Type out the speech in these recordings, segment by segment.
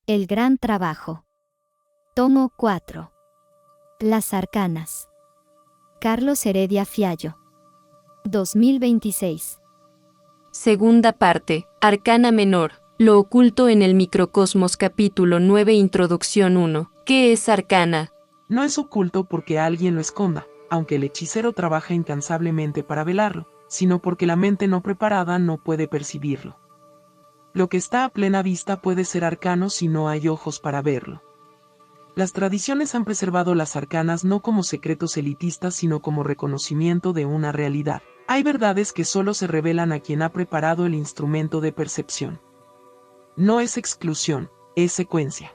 El gran trabajo. Tomo 4. Las arcanas. Carlos Heredia Fiallo. 2026. Segunda parte, Arcana Menor, lo oculto en el microcosmos, capítulo 9, Introducción 1. ¿Qué es arcana? No es oculto porque alguien lo esconda, aunque el hechicero trabaja incansablemente para velarlo, sino porque la mente no preparada no puede percibirlo. Lo que está a plena vista puede ser arcano si no hay ojos para verlo. Las tradiciones han preservado las arcanas no como secretos elitistas sino como reconocimiento de una realidad. Hay verdades que solo se revelan a quien ha preparado el instrumento de percepción. No es exclusión, es secuencia.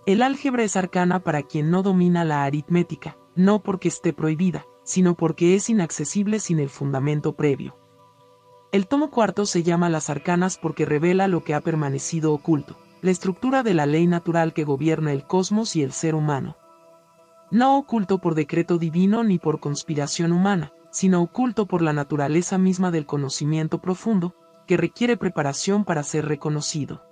El álgebra es arcana para quien no domina la aritmética, no porque esté prohibida, sino porque es inaccesible sin el fundamento previo. El tomo cuarto se llama Las Arcanas porque revela lo que ha permanecido oculto, la estructura de la ley natural que gobierna el cosmos y el ser humano. No oculto por decreto divino ni por conspiración humana, sino oculto por la naturaleza misma del conocimiento profundo, que requiere preparación para ser reconocido.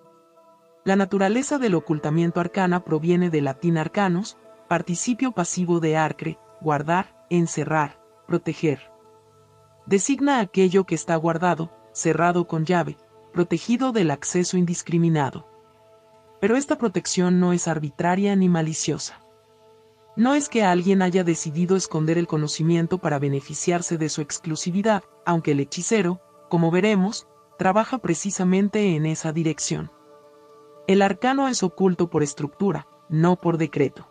La naturaleza del ocultamiento arcana proviene del latín arcanus, participio pasivo de arcre, guardar, encerrar, proteger. Designa aquello que está guardado, cerrado con llave, protegido del acceso indiscriminado. Pero esta protección no es arbitraria ni maliciosa. No es que alguien haya decidido esconder el conocimiento para beneficiarse de su exclusividad, aunque el hechicero, como veremos, trabaja precisamente en esa dirección. El arcano es oculto por estructura, no por decreto.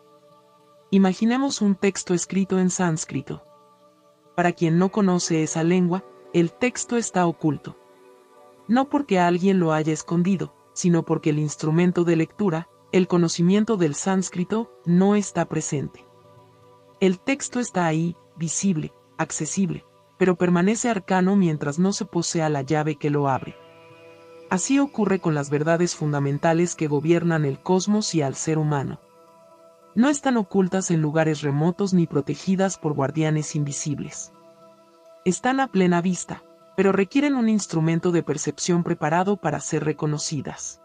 Imaginemos un texto escrito en sánscrito. Para quien no conoce esa lengua, el texto está oculto. No porque alguien lo haya escondido, sino porque el instrumento de lectura, el conocimiento del sánscrito, no está presente. El texto está ahí, visible, accesible, pero permanece arcano mientras no se posea la llave que lo abre. Así ocurre con las verdades fundamentales que gobiernan el cosmos y al ser humano. No están ocultas en lugares remotos ni protegidas por guardianes invisibles. Están a plena vista, pero requieren un instrumento de percepción preparado para ser reconocidas.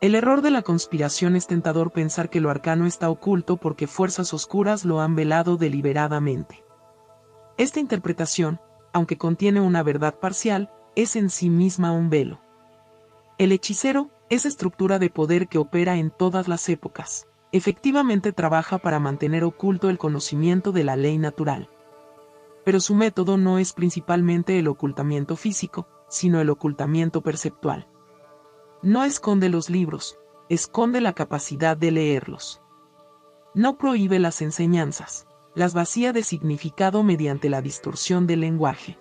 El error de la conspiración es tentador pensar que lo arcano está oculto porque fuerzas oscuras lo han velado deliberadamente. Esta interpretación, aunque contiene una verdad parcial, es en sí misma un velo. El hechicero, esa estructura de poder que opera en todas las épocas, efectivamente trabaja para mantener oculto el conocimiento de la ley natural. Pero su método no es principalmente el ocultamiento físico, sino el ocultamiento perceptual. No esconde los libros, esconde la capacidad de leerlos. No prohíbe las enseñanzas, las vacía de significado mediante la distorsión del lenguaje.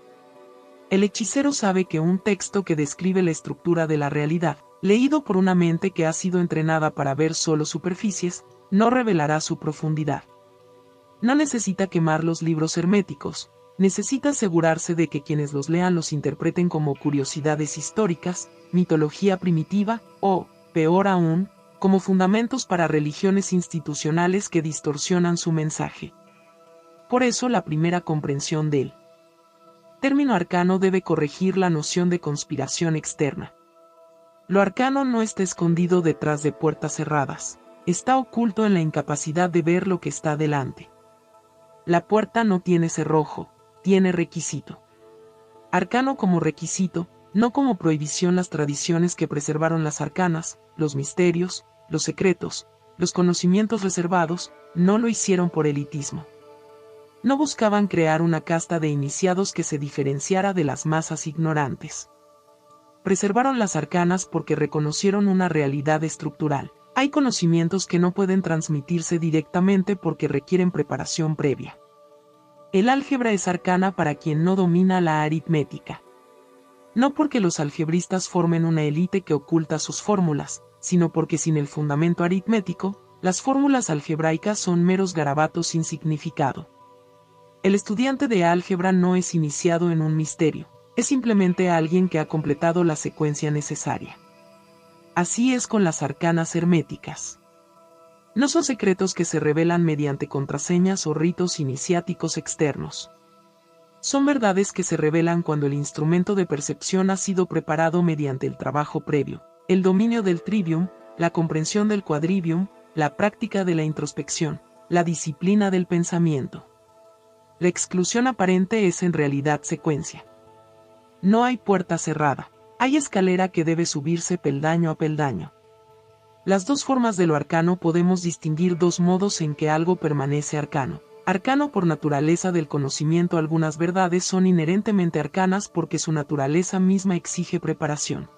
El hechicero sabe que un texto que describe la estructura de la realidad, leído por una mente que ha sido entrenada para ver solo superficies, no revelará su profundidad. No necesita quemar los libros herméticos, necesita asegurarse de que quienes los lean los interpreten como curiosidades históricas, mitología primitiva o, peor aún, como fundamentos para religiones institucionales que distorsionan su mensaje. Por eso la primera comprensión del término arcano debe corregir la noción de conspiración externa. Lo arcano no está escondido detrás de puertas cerradas, está oculto en la incapacidad de ver lo que está delante. La puerta no tiene cerrojo, tiene requisito. Arcano como requisito, no como prohibición. Las tradiciones que preservaron las arcanas, los misterios, los secretos, los conocimientos reservados, no lo hicieron por elitismo. No buscaban crear una casta de iniciados que se diferenciara de las masas ignorantes. Preservaron las arcanas porque reconocieron una realidad estructural. Hay conocimientos que no pueden transmitirse directamente porque requieren preparación previa. El álgebra es arcana para quien no domina la aritmética. No porque los algebristas formen una élite que oculta sus fórmulas, sino porque sin el fundamento aritmético, las fórmulas algebraicas son meros garabatos sin significado. El estudiante de álgebra no es iniciado en un misterio, es simplemente alguien que ha completado la secuencia necesaria. Así es con las arcanas herméticas. No son secretos que se revelan mediante contraseñas o ritos iniciáticos externos. Son verdades que se revelan cuando el instrumento de percepción ha sido preparado mediante el trabajo previo, el dominio del trivium, la comprensión del quadrivium, la práctica de la introspección, la disciplina del pensamiento. La exclusión aparente es en realidad secuencia. No hay puerta cerrada, hay escalera que debe subirse peldaño a peldaño. Las dos formas de lo arcano podemos distinguir dos modos en que algo permanece arcano. Arcano por naturaleza del conocimiento. Algunas verdades son inherentemente arcanas porque su naturaleza misma exige preparación.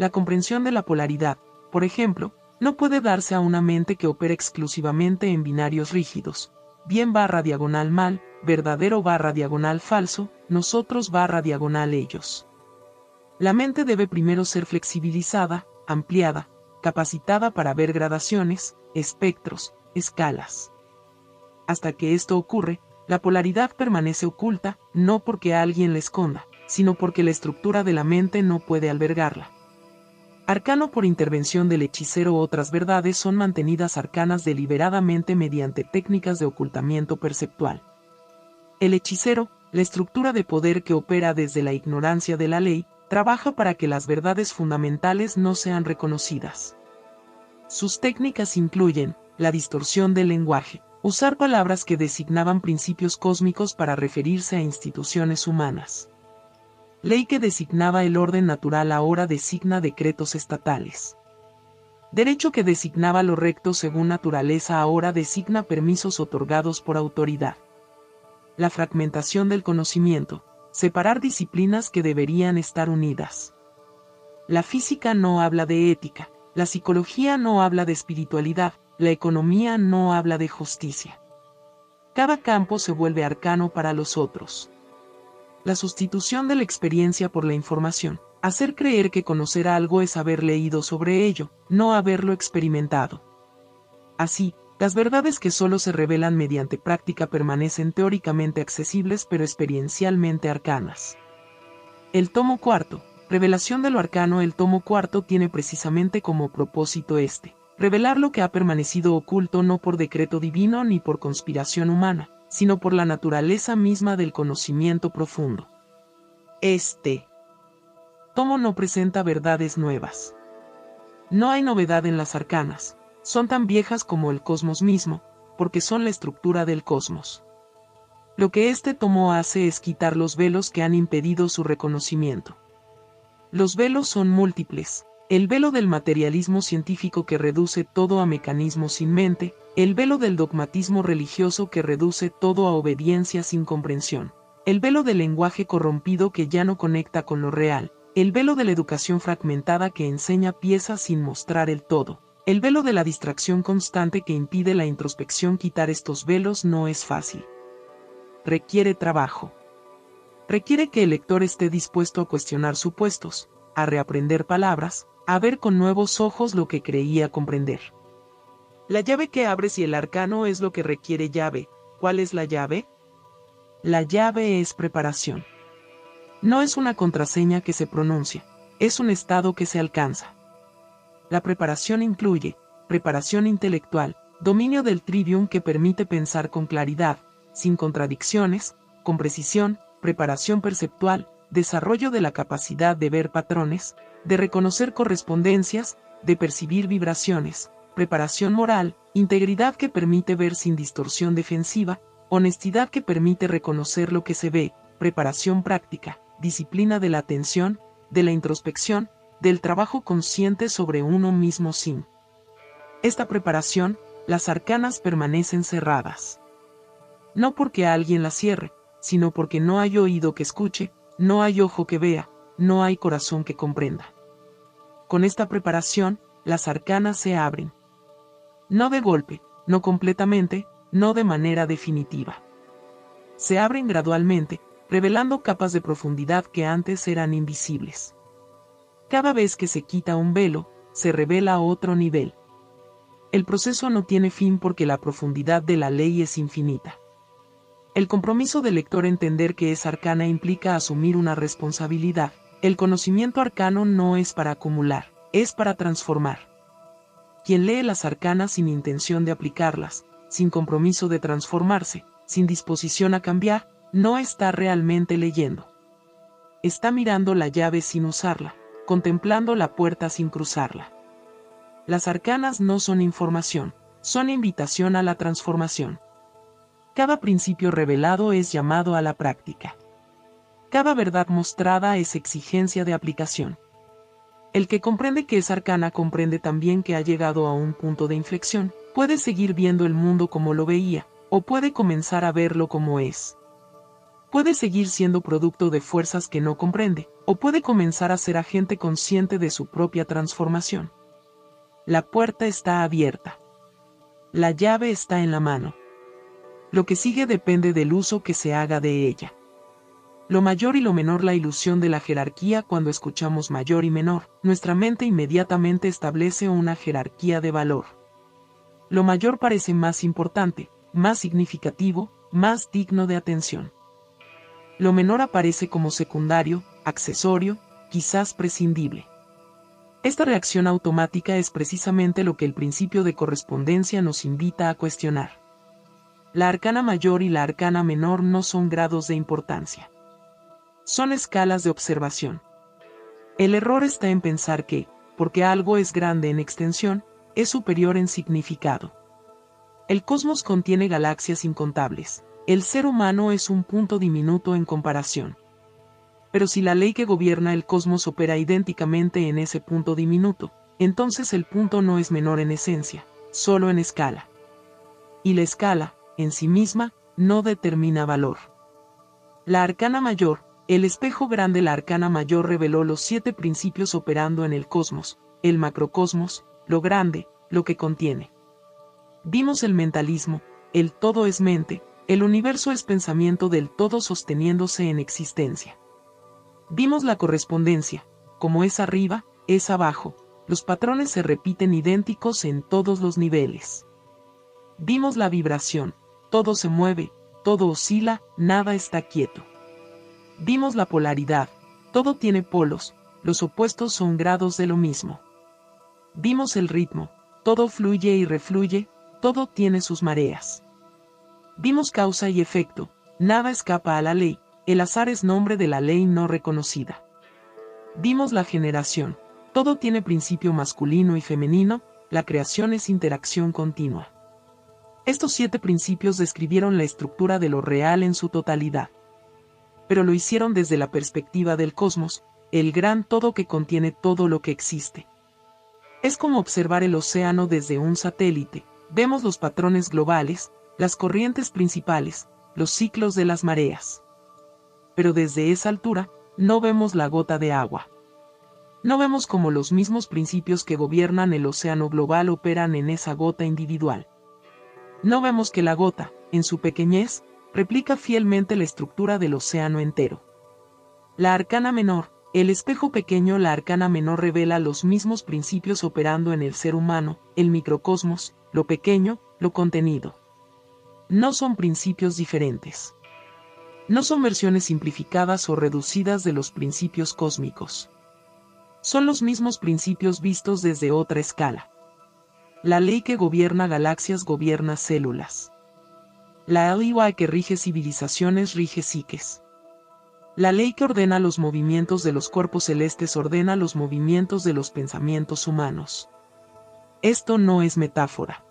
La comprensión de la polaridad, por ejemplo, no puede darse a una mente que opera exclusivamente en binarios rígidos. Bien / diagonal mal, verdadero / diagonal falso, nosotros / diagonal ellos. La mente debe primero ser flexibilizada, ampliada, capacitada para ver gradaciones, espectros, escalas. Hasta que esto ocurre, la polaridad permanece oculta, no porque alguien la esconda, sino porque la estructura de la mente no puede albergarla. Arcano por intervención del hechicero. Otras verdades son mantenidas arcanas deliberadamente mediante técnicas de ocultamiento perceptual. El hechicero, la estructura de poder que opera desde la ignorancia de la ley, trabaja para que las verdades fundamentales no sean reconocidas. Sus técnicas incluyen la distorsión del lenguaje, usar palabras que designaban principios cósmicos para referirse a instituciones humanas. Ley que designaba el orden natural ahora designa decretos estatales. Derecho que designaba lo recto según naturaleza ahora designa permisos otorgados por autoridad. La fragmentación del conocimiento, separar disciplinas que deberían estar unidas. La física no habla de ética, la psicología no habla de espiritualidad, la economía no habla de justicia. Cada campo se vuelve arcano para los otros. La sustitución de la experiencia por la información. Hacer creer que conocer algo es haber leído sobre ello, no haberlo experimentado. Así, las verdades que solo se revelan mediante práctica permanecen teóricamente accesibles pero experiencialmente arcanas. El tomo cuarto, revelación de lo arcano. El tomo cuarto tiene precisamente como propósito revelar lo que ha permanecido oculto no por decreto divino ni por conspiración humana, sino por la naturaleza misma del conocimiento profundo. Este tomo no presenta verdades nuevas. No hay novedad en las arcanas, son tan viejas como el cosmos mismo, porque son la estructura del cosmos. Lo que este tomo hace es quitar los velos que han impedido su reconocimiento. Los velos son múltiples. El velo del materialismo científico que reduce todo a mecanismo sin mente, el velo del dogmatismo religioso que reduce todo a obediencia sin comprensión, el velo del lenguaje corrompido que ya no conecta con lo real, el velo de la educación fragmentada que enseña piezas sin mostrar el todo, el velo de la distracción constante que impide la introspección. Quitar estos velos no es fácil. Requiere trabajo. Requiere que el lector esté dispuesto a cuestionar supuestos, a reaprender palabras, a ver con nuevos ojos lo que creía comprender. La llave que abres y el arcano es lo que requiere llave. ¿Cuál es la llave? La llave es preparación. No es una contraseña que se pronuncia, es un estado que se alcanza. La preparación incluye preparación intelectual, dominio del trivium que permite pensar con claridad, sin contradicciones, con precisión, preparación perceptual, desarrollo de la capacidad de ver patrones, de reconocer correspondencias, de percibir vibraciones, preparación moral, integridad que permite ver sin distorsión defensiva, honestidad que permite reconocer lo que se ve, preparación práctica, disciplina de la atención, de la introspección, del trabajo consciente sobre uno mismo sin esta preparación, las arcanas permanecen cerradas. No porque alguien las cierre, sino porque no hay oído que escuche, no hay ojo que vea, no hay corazón que comprenda. Con esta preparación, las arcanas se abren. No de golpe, no completamente, no de manera definitiva. Se abren gradualmente, revelando capas de profundidad que antes eran invisibles. Cada vez que se quita un velo, se revela otro nivel. El proceso no tiene fin porque la profundidad de la ley es infinita. El compromiso del lector entender que es arcana implica asumir una responsabilidad. El conocimiento arcano no es para acumular, es para transformar. Quien lee las arcanas sin intención de aplicarlas, sin compromiso de transformarse, sin disposición a cambiar, no está realmente leyendo. Está mirando la llave sin usarla, contemplando la puerta sin cruzarla. Las arcanas no son información, son invitación a la transformación. Cada principio revelado es llamado a la práctica. Cada verdad mostrada es exigencia de aplicación. El que comprende que es arcana comprende también que ha llegado a un punto de inflexión, puede seguir viendo el mundo como lo veía, o puede comenzar a verlo como es. Puede seguir siendo producto de fuerzas que no comprende, o puede comenzar a ser agente consciente de su propia transformación. La puerta está abierta. La llave está en la mano. Lo que sigue depende del uso que se haga de ella. Lo mayor y lo menor, la ilusión de la jerarquía. Cuando escuchamos mayor y menor, nuestra mente inmediatamente establece una jerarquía de valor. Lo mayor parece más importante, más significativo, más digno de atención. Lo menor aparece como secundario, accesorio, quizás prescindible. Esta reacción automática es precisamente lo que el principio de correspondencia nos invita a cuestionar. La arcana mayor y la arcana menor no son grados de importancia. Son escalas de observación. El error está en pensar que, porque algo es grande en extensión, es superior en significado. El cosmos contiene galaxias incontables. El ser humano es un punto diminuto en comparación. Pero si la ley que gobierna el cosmos opera idénticamente en ese punto diminuto, entonces el punto no es menor en esencia, solo en escala. Y la escala, en sí misma, no determina valor. La arcana mayor, el espejo grande. La arcana mayor reveló los 7 principios operando en el cosmos, el macrocosmos, lo grande, lo que contiene. Vimos el mentalismo, el todo es mente, el universo es pensamiento del todo sosteniéndose en existencia. Vimos la correspondencia, como es arriba, es abajo, los patrones se repiten idénticos en todos los niveles. Vimos la vibración, todo se mueve, todo oscila, nada está quieto. Vimos la polaridad, todo tiene polos, los opuestos son grados de lo mismo. Vimos el ritmo, todo fluye y refluye, todo tiene sus mareas. Vimos causa y efecto, nada escapa a la ley, el azar es nombre de la ley no reconocida. Vimos la generación, todo tiene principio masculino y femenino, la creación es interacción continua. Estos 7 principios describieron la estructura de lo real en su totalidad. Pero lo hicieron desde la perspectiva del cosmos, el gran todo que contiene todo lo que existe. Es como observar el océano desde un satélite, vemos los patrones globales, las corrientes principales, los ciclos de las mareas. Pero desde esa altura, no vemos la gota de agua. No vemos cómo los mismos principios que gobiernan el océano global operan en esa gota individual. No vemos que la gota, en su pequeñez, replica fielmente la estructura del océano entero. La arcana menor, el espejo pequeño. La arcana menor revela los mismos principios operando en el ser humano, el microcosmos, lo pequeño, lo contenido. No son principios diferentes. No son versiones simplificadas o reducidas de los principios cósmicos. Son los mismos principios vistos desde otra escala. La ley que gobierna galaxias gobierna células. La ley que rige civilizaciones rige psiques. La ley que ordena los movimientos de los cuerpos celestes ordena los movimientos de los pensamientos humanos. Esto no es metáfora.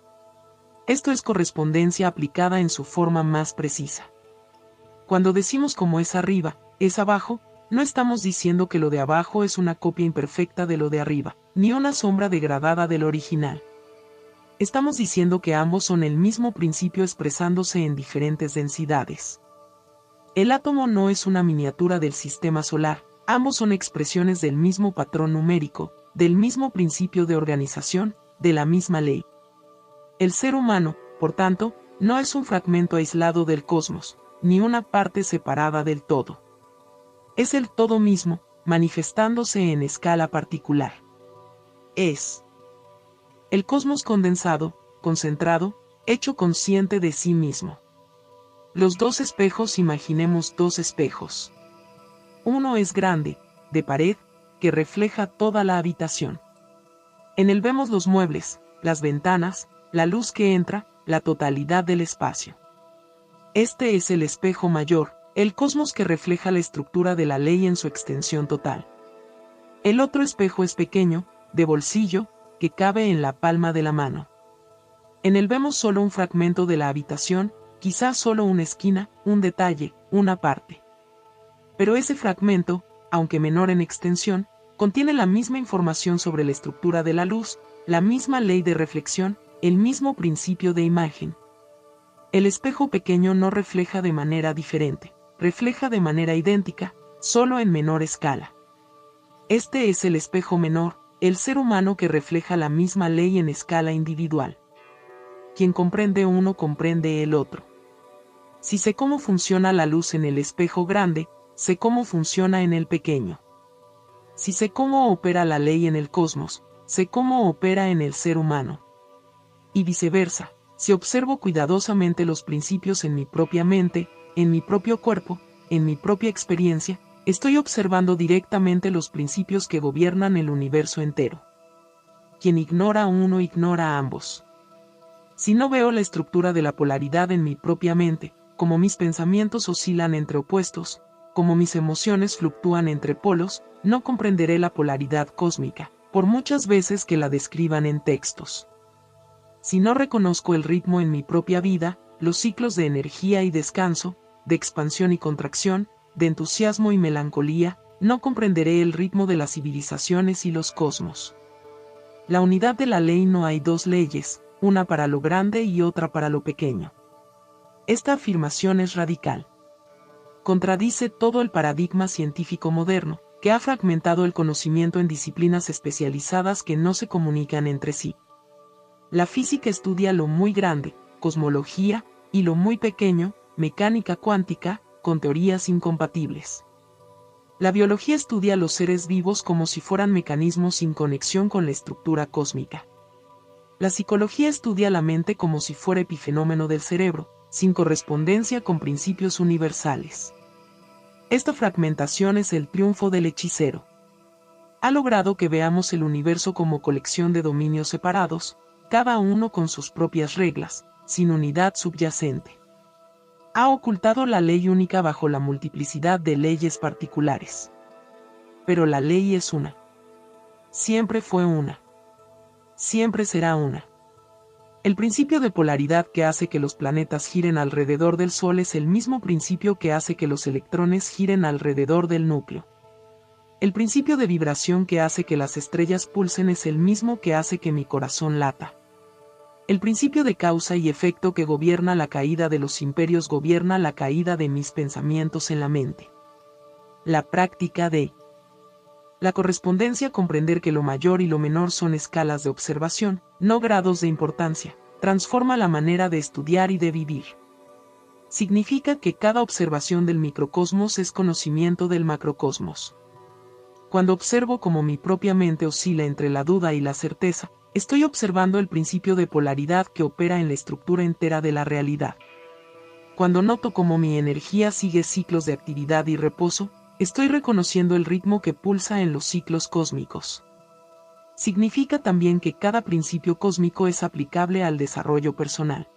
Esto es correspondencia aplicada en su forma más precisa. Cuando decimos como es arriba, es abajo, no estamos diciendo que lo de abajo es una copia imperfecta de lo de arriba, ni una sombra degradada del original. Estamos diciendo que ambos son el mismo principio expresándose en diferentes densidades. El átomo no es una miniatura del sistema solar, ambos son expresiones del mismo patrón numérico, del mismo principio de organización, de la misma ley. El ser humano, por tanto, no es un fragmento aislado del cosmos, ni una parte separada del todo. Es el todo mismo, manifestándose en escala particular. Es el cosmos condensado, concentrado, hecho consciente de sí mismo. Los 2 espejos, imaginemos 2 espejos. Uno es grande, de pared, que refleja toda la habitación. En él vemos los muebles, las ventanas, la luz que entra, la totalidad del espacio. Este es el espejo mayor, el cosmos que refleja la estructura de la ley en su extensión total. El otro espejo es pequeño, de bolsillo, que cabe en la palma de la mano. En él vemos solo un fragmento de la habitación, quizás solo una esquina, un detalle, una parte. Pero ese fragmento, aunque menor en extensión, contiene la misma información sobre la estructura de la luz, la misma ley de reflexión, el mismo principio de imagen. El espejo pequeño no refleja de manera diferente, refleja de manera idéntica, solo en menor escala. Este es el espejo menor, el ser humano que refleja la misma ley en escala individual. Quien comprende uno comprende el otro. Si sé cómo funciona la luz en el espejo grande, sé cómo funciona en el pequeño. Si sé cómo opera la ley en el cosmos, sé cómo opera en el ser humano. Y viceversa, si observo cuidadosamente los principios en mi propia mente, en mi propio cuerpo, en mi propia experiencia, estoy observando directamente los principios que gobiernan el universo entero. Quien ignora uno ignora a ambos. Si no veo la estructura de la polaridad en mi propia mente, como mis pensamientos oscilan entre opuestos, como mis emociones fluctúan entre polos, no comprenderé la polaridad cósmica, por muchas veces que la describan en textos. Si no reconozco el ritmo en mi propia vida, los ciclos de energía y descanso, de expansión y contracción, de entusiasmo y melancolía, no comprenderé el ritmo de las civilizaciones y los cosmos. La unidad de la ley no hay dos leyes, una para lo grande y otra para lo pequeño. Esta afirmación es radical. Contradice todo el paradigma científico moderno, que ha fragmentado el conocimiento en disciplinas especializadas que no se comunican entre sí. La física estudia lo muy grande, cosmología, y lo muy pequeño, mecánica cuántica, con teorías incompatibles. La biología estudia los seres vivos como si fueran mecanismos sin conexión con la estructura cósmica. La psicología estudia la mente como si fuera epifenómeno del cerebro, sin correspondencia con principios universales. Esta fragmentación es el triunfo del hechicero. Ha logrado que veamos el universo como colección de dominios separados, cada uno con sus propias reglas, sin unidad subyacente. Ha ocultado la ley única bajo la multiplicidad de leyes particulares. Pero la ley es una. Siempre fue una. Siempre será una. El principio de polaridad que hace que los planetas giren alrededor del Sol es el mismo principio que hace que los electrones giren alrededor del núcleo. El principio de vibración que hace que las estrellas pulsen es el mismo que hace que mi corazón lata. El principio de causa y efecto que gobierna la caída de los imperios gobierna la caída de mis pensamientos en la mente. La práctica de la correspondencia, comprender que lo mayor y lo menor son escalas de observación, no grados de importancia, transforma la manera de estudiar y de vivir. Significa que cada observación del microcosmos es conocimiento del macrocosmos. Cuando observo cómo mi propia mente oscila entre la duda y la certeza, estoy observando el principio de polaridad que opera en la estructura entera de la realidad. Cuando noto cómo mi energía sigue ciclos de actividad y reposo, estoy reconociendo el ritmo que pulsa en los ciclos cósmicos. Significa también que cada principio cósmico es aplicable al desarrollo personal.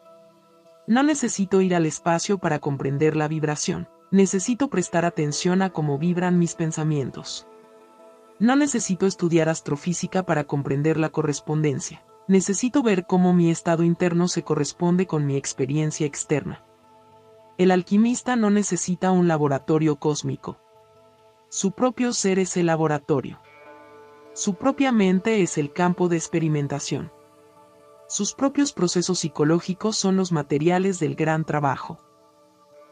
No necesito ir al espacio para comprender la vibración, necesito prestar atención a cómo vibran mis pensamientos. No necesito estudiar astrofísica para comprender la correspondencia, necesito ver cómo mi estado interno se corresponde con mi experiencia externa. El alquimista no necesita un laboratorio cósmico. Su propio ser es el laboratorio. Su propia mente es el campo de experimentación. Sus propios procesos psicológicos son los materiales del gran trabajo.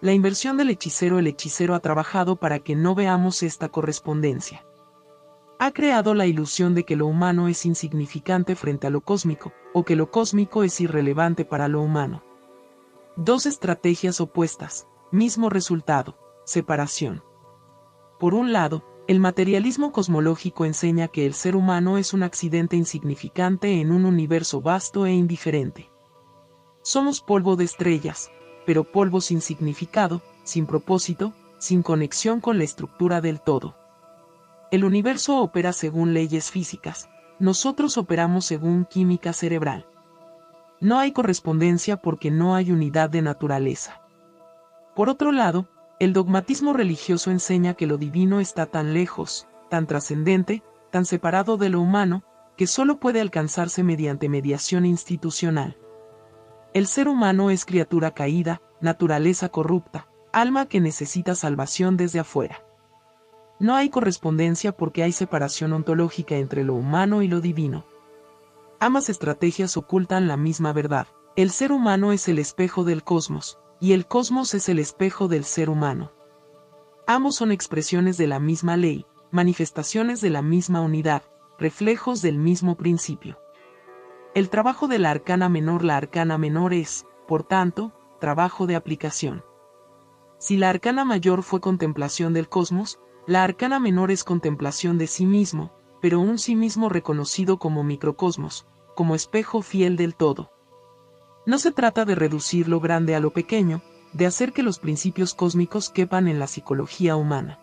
La inversión del hechicero. El hechicero ha trabajado para que no veamos esta correspondencia. Ha creado la ilusión de que lo humano es insignificante frente a lo cósmico, o que lo cósmico es irrelevante para lo humano. Dos estrategias opuestas, mismo resultado, separación. Por un lado, el materialismo cosmológico enseña que el ser humano es un accidente insignificante en un universo vasto e indiferente. Somos polvo de estrellas, pero polvo sin significado, sin propósito, sin conexión con la estructura del todo. El universo opera según leyes físicas, nosotros operamos según química cerebral. No hay correspondencia porque no hay unidad de naturaleza. Por otro lado, el dogmatismo religioso enseña que lo divino está tan lejos, tan trascendente, tan separado de lo humano, que solo puede alcanzarse mediante mediación institucional. El ser humano es criatura caída, naturaleza corrupta, alma que necesita salvación desde afuera. No hay correspondencia porque hay separación ontológica entre lo humano y lo divino. Ambas estrategias ocultan la misma verdad. El ser humano es el espejo del cosmos, y el cosmos es el espejo del ser humano. Ambos son expresiones de la misma ley, manifestaciones de la misma unidad, reflejos del mismo principio. El trabajo de la arcana menor es, por tanto, trabajo de aplicación. Si la arcana mayor fue contemplación del cosmos, la arcana menor es contemplación de sí mismo, pero un sí mismo reconocido como microcosmos, como espejo fiel del todo. No se trata de reducir lo grande a lo pequeño, de hacer que los principios cósmicos quepan en la psicología humana.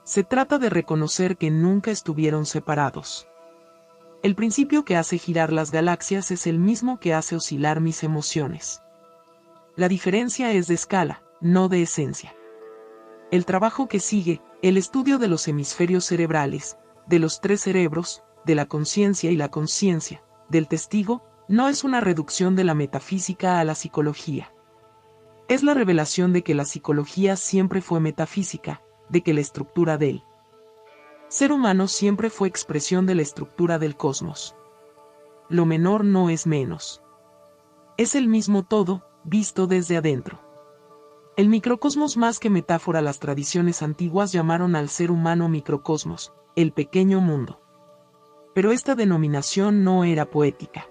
Se trata de reconocer que nunca estuvieron separados. El principio que hace girar las galaxias es el mismo que hace oscilar mis emociones. La diferencia es de escala, no de esencia. El trabajo que sigue, el estudio de los hemisferios cerebrales, de los tres cerebros, de la conciencia y la consciencia, del testigo, no es una reducción de la metafísica a la psicología. Es la revelación de que la psicología siempre fue metafísica, de que la estructura del ser humano siempre fue expresión de la estructura del cosmos. Lo menor no es menos. Es el mismo todo, visto desde adentro. El microcosmos más que metáfora, las tradiciones antiguas llamaron al ser humano microcosmos, el pequeño mundo. Pero esta denominación no era poética.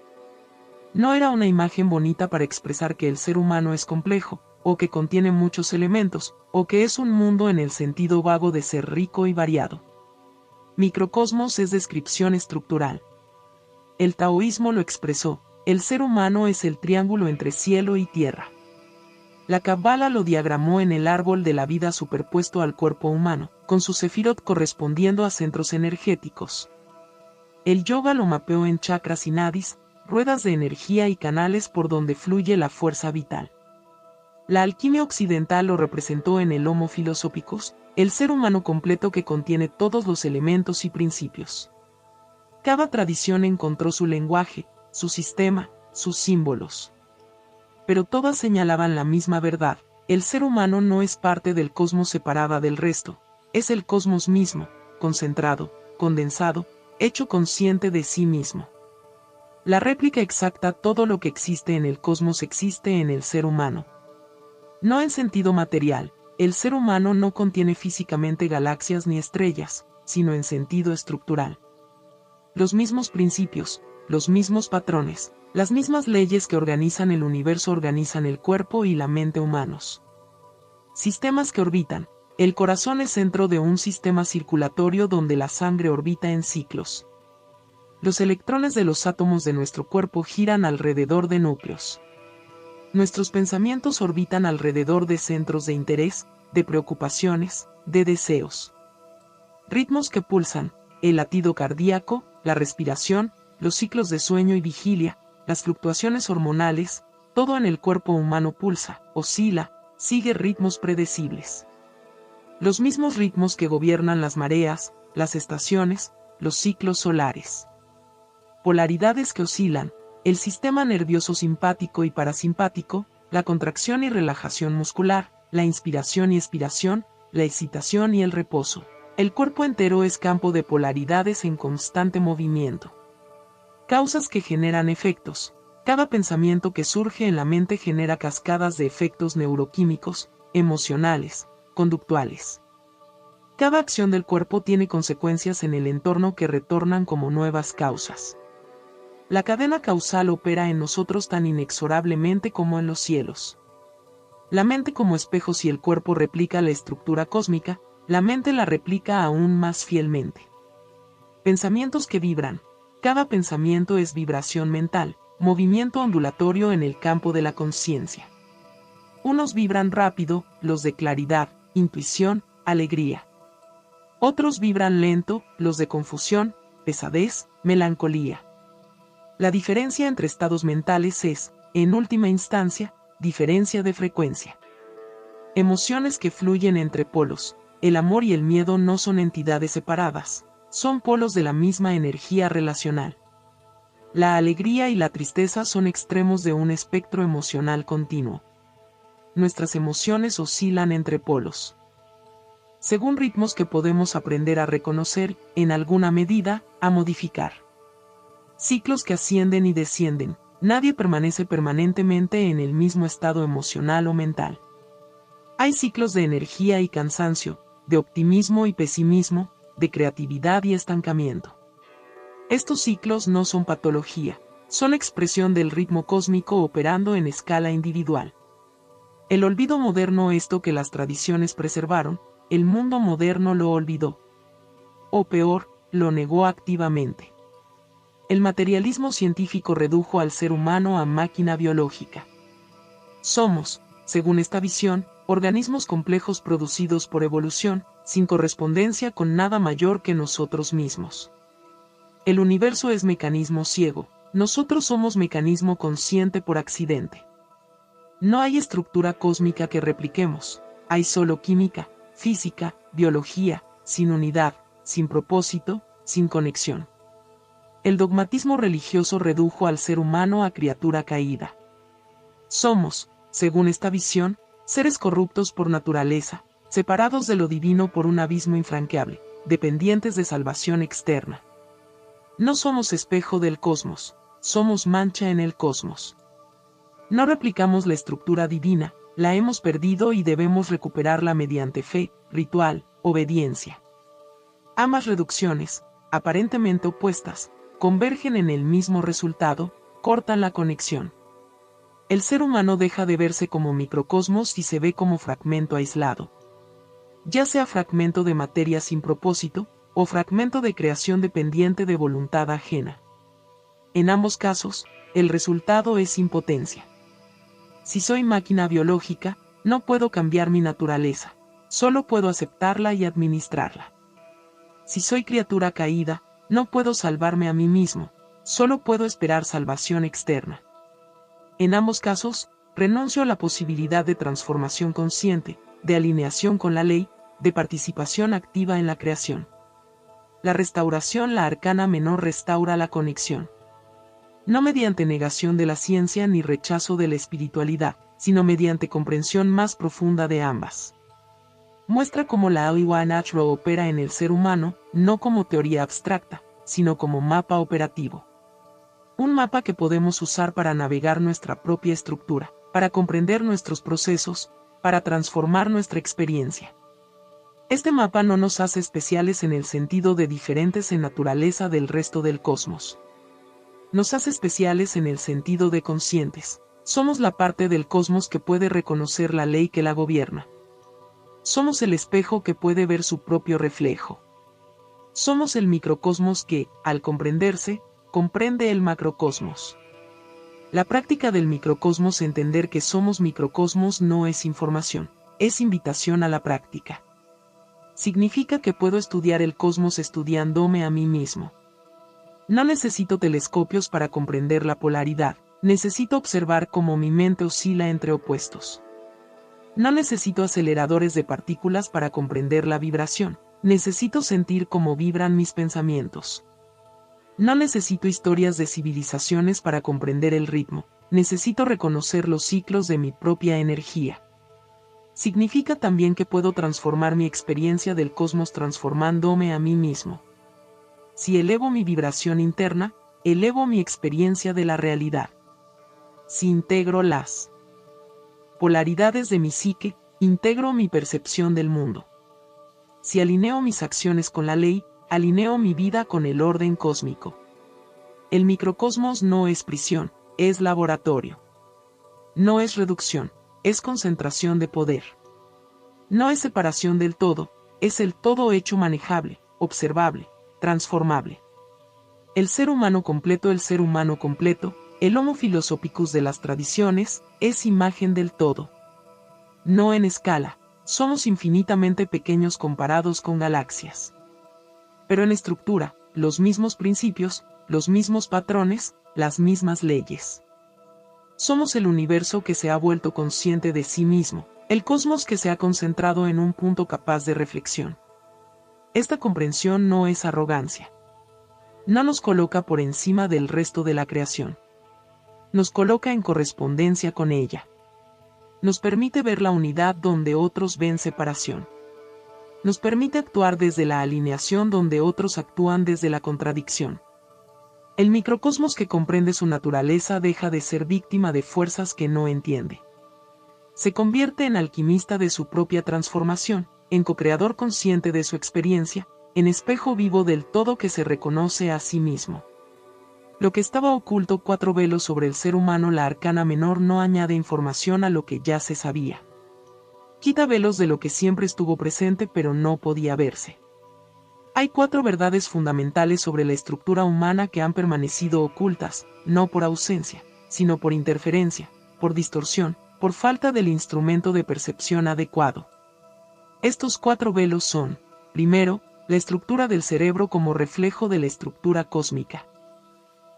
No era una imagen bonita para expresar que el ser humano es complejo, o que contiene muchos elementos, o que es un mundo en el sentido vago de ser rico y variado. Microcosmos es descripción estructural. El taoísmo lo expresó: el ser humano es el triángulo entre cielo y tierra. La Cábala lo diagramó en el árbol de la vida superpuesto al cuerpo humano, con su sefirot correspondiendo a centros energéticos. El yoga lo mapeó en chakras y nadis, ruedas de energía y canales por donde fluye la fuerza vital. La alquimia occidental lo representó en el Homo Philosophicus, el ser humano completo que contiene todos los elementos y principios. Cada tradición encontró su lenguaje, su sistema, sus símbolos. Pero todas señalaban la misma verdad: el ser humano no es parte del cosmos separada del resto, es el cosmos mismo, concentrado, condensado, hecho consciente de sí mismo. La réplica exacta: todo lo que existe en el cosmos existe en el ser humano. No en sentido material, el ser humano no contiene físicamente galaxias ni estrellas, sino en sentido estructural. Los mismos principios, los mismos patrones, las mismas leyes que organizan el universo organizan el cuerpo y la mente humanos. Sistemas que orbitan. El corazón es centro de un sistema circulatorio donde la sangre orbita en ciclos. Los electrones de los átomos de nuestro cuerpo giran alrededor de núcleos. Nuestros pensamientos orbitan alrededor de centros de interés, de preocupaciones, de deseos. Ritmos que pulsan: el latido cardíaco, la respiración, los ciclos de sueño y vigilia, las fluctuaciones hormonales, todo en el cuerpo humano pulsa, oscila, sigue ritmos predecibles. Los mismos ritmos que gobiernan las mareas, las estaciones, los ciclos solares. Polaridades que oscilan: el sistema nervioso simpático y parasimpático, la contracción y relajación muscular, la inspiración y expiración, la excitación y el reposo. El cuerpo entero es campo de polaridades en constante movimiento. Causas que generan efectos. Cada pensamiento que surge en la mente genera cascadas de efectos neuroquímicos, emocionales, conductuales. Cada acción del cuerpo tiene consecuencias en el entorno que retornan como nuevas causas. La cadena causal opera en nosotros tan inexorablemente como en los cielos. La mente como espejo: si el cuerpo replica la estructura cósmica, la mente la replica aún más fielmente. Pensamientos que vibran. Cada pensamiento es vibración mental, movimiento ondulatorio en el campo de la conciencia. Unos vibran rápido, los de claridad, intuición, alegría. Otros vibran lento, los de confusión, pesadez, melancolía. La diferencia entre estados mentales es, en última instancia, diferencia de frecuencia. Emociones que fluyen entre polos. El amor y el miedo no son entidades separadas, son polos de la misma energía relacional. La alegría y la tristeza son extremos de un espectro emocional continuo. Nuestras emociones oscilan entre polos, según ritmos que podemos aprender a reconocer, en alguna medida, a modificar. Ciclos que ascienden y descienden. Nadie permanece permanentemente en el mismo estado emocional o mental. Hay ciclos de energía y cansancio, de optimismo y pesimismo, de creatividad y estancamiento. Estos ciclos no son patología, son expresión del ritmo cósmico operando en escala individual. El olvido moderno, esto que las tradiciones preservaron, el mundo moderno lo olvidó. O peor, lo negó activamente. El materialismo científico redujo al ser humano a máquina biológica. Somos, según esta visión, organismos complejos producidos por evolución, sin correspondencia con nada mayor que nosotros mismos. El universo es mecanismo ciego, nosotros somos mecanismo consciente por accidente. No hay estructura cósmica que repliquemos, hay solo química, física, biología, sin unidad, sin propósito, sin conexión. El dogmatismo religioso redujo al ser humano a criatura caída. Somos, según esta visión, seres corruptos por naturaleza, separados de lo divino por un abismo infranqueable, dependientes de salvación externa. No somos espejo del cosmos, somos mancha en el cosmos. No replicamos la estructura divina, la hemos perdido y debemos recuperarla mediante fe, ritual, obediencia. Ambas reducciones, aparentemente opuestas, convergen en el mismo resultado, cortan la conexión. El ser humano deja de verse como microcosmos y se ve como fragmento aislado. Ya sea fragmento de materia sin propósito, o fragmento de creación dependiente de voluntad ajena. En ambos casos, el resultado es impotencia. Si soy máquina biológica, no puedo cambiar mi naturaleza, solo puedo aceptarla y administrarla. Si soy criatura caída, no puedo salvarme a mí mismo, solo puedo esperar salvación externa. En ambos casos, renuncio a la posibilidad de transformación consciente, de alineación con la ley, de participación activa en la creación. La restauración, la arcana menor, restaura la conexión. No mediante negación de la ciencia ni rechazo de la espiritualidad, sino mediante comprensión más profunda de ambas. Muestra cómo la Iowa Natural opera en el ser humano, no como teoría abstracta, sino como mapa operativo. Un mapa que podemos usar para navegar nuestra propia estructura, para comprender nuestros procesos, para transformar nuestra experiencia. Este mapa no nos hace especiales en el sentido de diferentes en naturaleza del resto del cosmos. Nos hace especiales en el sentido de conscientes. Somos la parte del cosmos que puede reconocer la ley que la gobierna. Somos el espejo que puede ver su propio reflejo. Somos el microcosmos que, al comprenderse, comprende el macrocosmos. La práctica del microcosmos, entender que somos microcosmos, no es información, es invitación a la práctica. Significa que puedo estudiar el cosmos estudiándome a mí mismo. No necesito telescopios para comprender la polaridad, necesito observar cómo mi mente oscila entre opuestos. No necesito aceleradores de partículas para comprender la vibración, necesito sentir cómo vibran mis pensamientos. No necesito historias de civilizaciones para comprender el ritmo, necesito reconocer los ciclos de mi propia energía. Significa también que puedo transformar mi experiencia del cosmos transformándome a mí mismo. Si elevo mi vibración interna, elevo mi experiencia de la realidad. Si integro las polaridades de mi psique, integro mi percepción del mundo. Si alineo mis acciones con la ley, alineo mi vida con el orden cósmico. El microcosmos no es prisión, es laboratorio. No es reducción, es concentración de poder. No es separación del todo, es el todo hecho manejable, observable, transformable. El ser humano completo, el Homo philosophicus de las tradiciones, es imagen del todo. No en escala, somos infinitamente pequeños comparados con galaxias. Pero en estructura, los mismos principios, los mismos patrones, las mismas leyes. Somos el universo que se ha vuelto consciente de sí mismo, el cosmos que se ha concentrado en un punto capaz de reflexión. Esta comprensión no es arrogancia. No nos coloca por encima del resto de la creación. Nos coloca en correspondencia con ella. Nos permite ver la unidad donde otros ven separación. Nos permite actuar desde la alineación donde otros actúan desde la contradicción. El microcosmos que comprende su naturaleza deja de ser víctima de fuerzas que no entiende. Se convierte en alquimista de su propia transformación, en co-creador consciente de su experiencia, en espejo vivo del todo que se reconoce a sí mismo. Lo que estaba oculto 4 velos sobre el ser humano, la arcana menor no añade información a lo que ya se sabía. Quita velos de lo que siempre estuvo presente pero no podía verse. Hay 4 verdades fundamentales sobre la estructura humana que han permanecido ocultas, no por ausencia, sino por interferencia, por distorsión, por falta del instrumento de percepción adecuado. Estos 4 velos son, primero, la estructura del cerebro como reflejo de la estructura cósmica.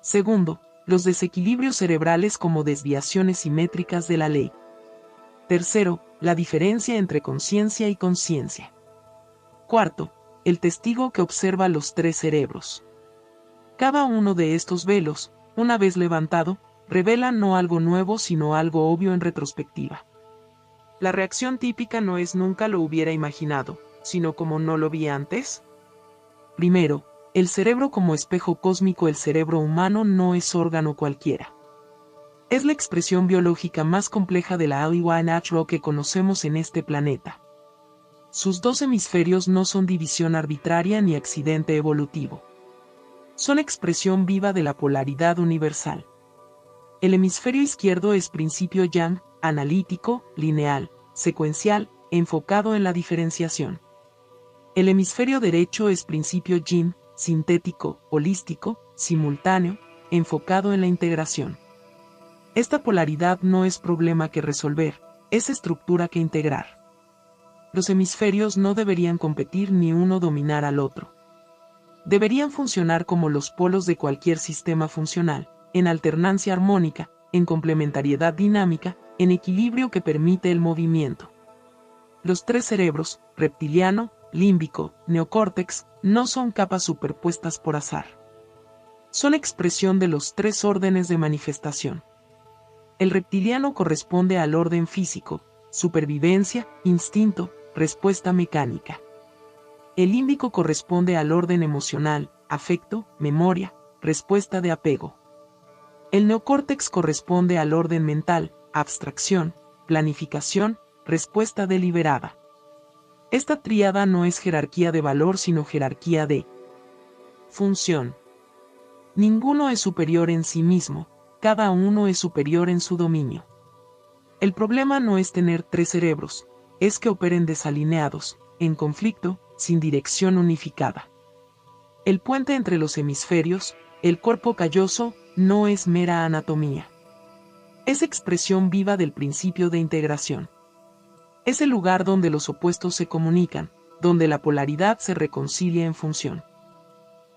Segundo, los desequilibrios cerebrales como desviaciones simétricas de la ley. Tercero, la diferencia entre conciencia y conciencia. Cuarto, el testigo que observa los 3 cerebros. Cada uno de estos velos, una vez levantado, revela no algo nuevo sino algo obvio en retrospectiva. La reacción típica no es nunca lo hubiera imaginado, sino como no lo vi antes. Primero, el cerebro como espejo cósmico. El cerebro humano no es órgano cualquiera. Es la expresión biológica más compleja de la Iowa Natural que conocemos en este planeta. Sus 2 hemisferios no son división arbitraria ni accidente evolutivo. Son expresión viva de la polaridad universal. El hemisferio izquierdo es principio yang, analítico, lineal, secuencial, enfocado en la diferenciación. El hemisferio derecho es principio yin, sintético, holístico, simultáneo, enfocado en la integración. Esta polaridad no es problema que resolver, es estructura que integrar. Los hemisferios no deberían competir ni uno dominar al otro. Deberían funcionar como los polos de cualquier sistema funcional, en alternancia armónica, en complementariedad dinámica, en equilibrio que permite el movimiento. Los 3 cerebros, reptiliano, límbico, neocórtex, no son capas superpuestas por azar. Son expresión de los 3 órdenes de manifestación. El reptiliano corresponde al orden físico, supervivencia, instinto, respuesta mecánica. El límbico corresponde al orden emocional, afecto, memoria, respuesta de apego. El neocórtex corresponde al orden mental, abstracción, planificación, respuesta deliberada. Esta tríada no es jerarquía de valor sino jerarquía de función. Ninguno es superior en sí mismo, cada uno es superior en su dominio. El problema no es tener 3 cerebros, es que operen desalineados, en conflicto, sin dirección unificada. El puente entre los hemisferios, el cuerpo calloso, no es mera anatomía. Es expresión viva del principio de integración. Es el lugar donde los opuestos se comunican, donde la polaridad se reconcilia en función.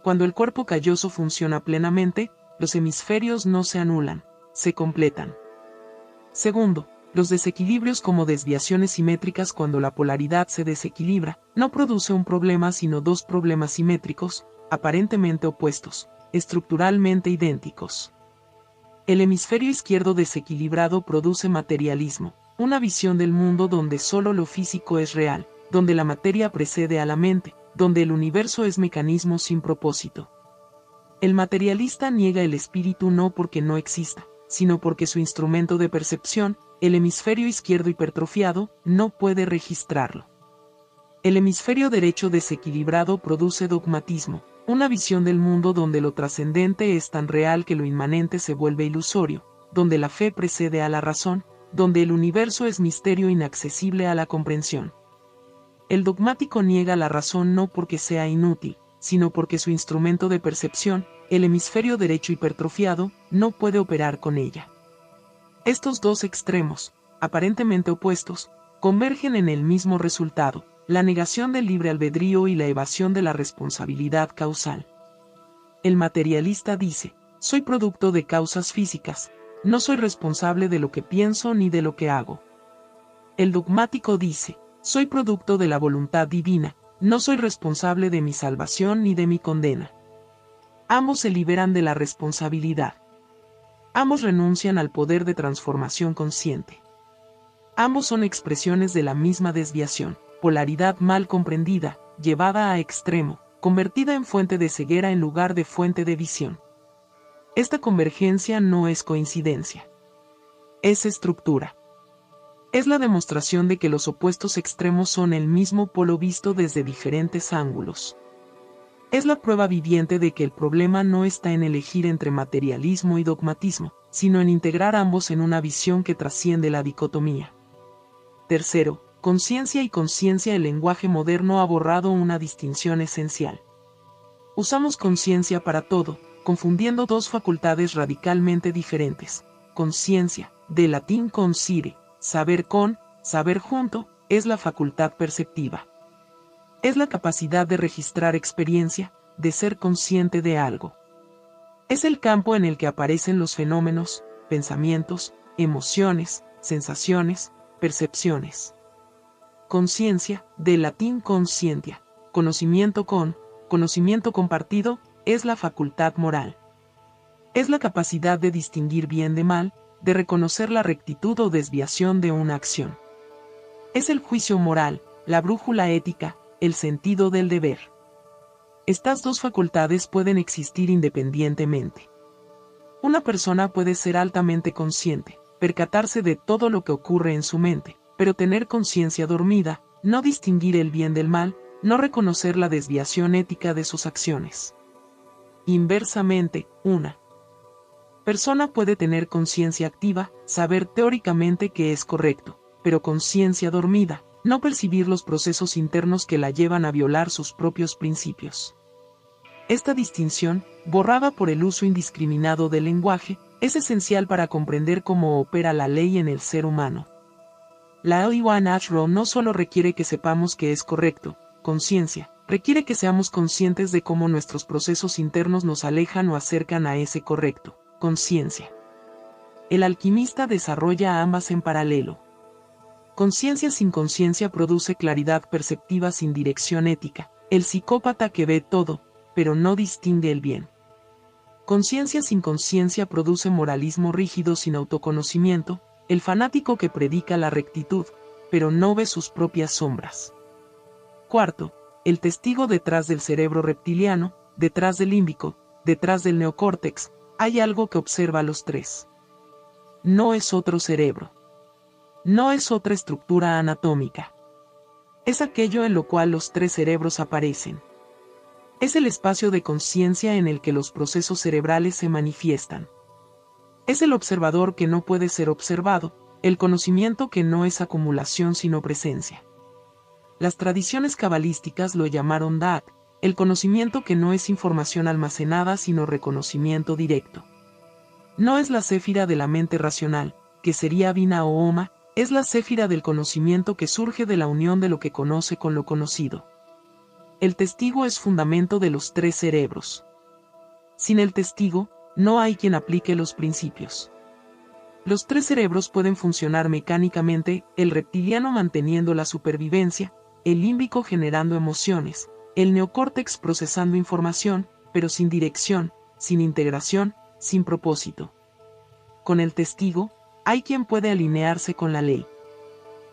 Cuando el cuerpo calloso funciona plenamente, los hemisferios no se anulan, se completan. Segundo, los desequilibrios como desviaciones simétricas. Cuando la polaridad se desequilibra, no produce un problema sino 2 problemas simétricos, aparentemente opuestos, estructuralmente idénticos. El hemisferio izquierdo desequilibrado produce materialismo, una visión del mundo donde solo lo físico es real, donde la materia precede a la mente, donde el universo es mecanismo sin propósito. El materialista niega el espíritu no porque no exista, sino porque su instrumento de percepción, el hemisferio izquierdo hipertrofiado, no puede registrarlo. El hemisferio derecho desequilibrado produce dogmatismo, una visión del mundo donde lo trascendente es tan real que lo inmanente se vuelve ilusorio, donde la fe precede a la razón, donde el universo es misterio inaccesible a la comprensión. El dogmático niega la razón no porque sea inútil, sino porque su instrumento de percepción, el hemisferio derecho hipertrofiado, no puede operar con ella. Estos 2 extremos, aparentemente opuestos, convergen en el mismo resultado, la negación del libre albedrío y la evasión de la responsabilidad causal. El materialista dice, soy producto de causas físicas, no soy responsable de lo que pienso ni de lo que hago. El dogmático dice, soy producto de la voluntad divina, No soy responsable de mi salvación ni de mi condena. Ambos se liberan de la responsabilidad. Ambos renuncian al poder de transformación consciente. Ambos son expresiones de la misma desviación, polaridad mal comprendida, llevada a extremo, convertida en fuente de ceguera en lugar de fuente de visión. Esta convergencia no es coincidencia. Es estructura. Es la demostración de que los opuestos extremos son el mismo polo visto desde diferentes ángulos. Es la prueba viviente de que el problema no está en elegir entre materialismo y dogmatismo, sino en integrar ambos en una visión que trasciende la dicotomía. Tercero, conciencia y conciencia. El lenguaje moderno ha borrado una distinción esencial. Usamos conciencia para todo, confundiendo dos facultades radicalmente diferentes. Conciencia, del latín conscire, saber con, saber junto, es la facultad perceptiva. Es la capacidad de registrar experiencia, de ser consciente de algo. Es el campo en el que aparecen los fenómenos, pensamientos, emociones, sensaciones, percepciones. Conciencia, del latín conscientia, conocimiento con, conocimiento compartido, es la facultad moral. Es la capacidad de distinguir bien de mal, de reconocer la rectitud o desviación de una acción. Es el juicio moral, la brújula ética, el sentido del deber. Estas dos facultades pueden existir independientemente. Una persona puede ser altamente consciente, percatarse de todo lo que ocurre en su mente, pero tener conciencia dormida, no distinguir el bien del mal, no reconocer la desviación ética de sus acciones. Inversamente, una persona puede tener conciencia activa, saber teóricamente que es correcto, pero conciencia dormida, no percibir los procesos internos que la llevan a violar sus propios principios. Esta distinción, borrada por el uso indiscriminado del lenguaje, es esencial para comprender cómo opera la ley en el ser humano. La L.I. Ashrow no solo requiere que sepamos que es correcto, conciencia, requiere que seamos conscientes de cómo nuestros procesos internos nos alejan o acercan a ese correcto, conciencia. El alquimista desarrolla ambas en paralelo. Conciencia sin conciencia produce claridad perceptiva sin dirección ética, el psicópata que ve todo, pero no distingue el bien. Conciencia sin conciencia produce moralismo rígido sin autoconocimiento, el fanático que predica la rectitud, pero no ve sus propias sombras. Cuarto, el testigo detrás del cerebro reptiliano, detrás del límbico, detrás del neocórtex, hay algo que observa a los tres. No es otro cerebro. No es otra estructura anatómica. Es aquello en lo cual los tres cerebros aparecen. Es el espacio de conciencia en el que los procesos cerebrales se manifiestan. Es el observador que no puede ser observado, el conocimiento que no es acumulación sino presencia. Las tradiciones cabalísticas lo llamaron Da'at, el conocimiento que no es información almacenada sino reconocimiento directo. No es la céfira de la mente racional, que sería Binah o Oma, es la céfira del conocimiento que surge de la unión de lo que conoce con lo conocido. El testigo es fundamento de los tres cerebros. Sin el testigo, no hay quien aplique los principios. Los tres cerebros pueden funcionar mecánicamente, el reptiliano manteniendo la supervivencia, el límbico generando emociones, el neocórtex procesando información, pero sin dirección, sin integración, sin propósito. Con el testigo, hay quien puede alinearse con la ley.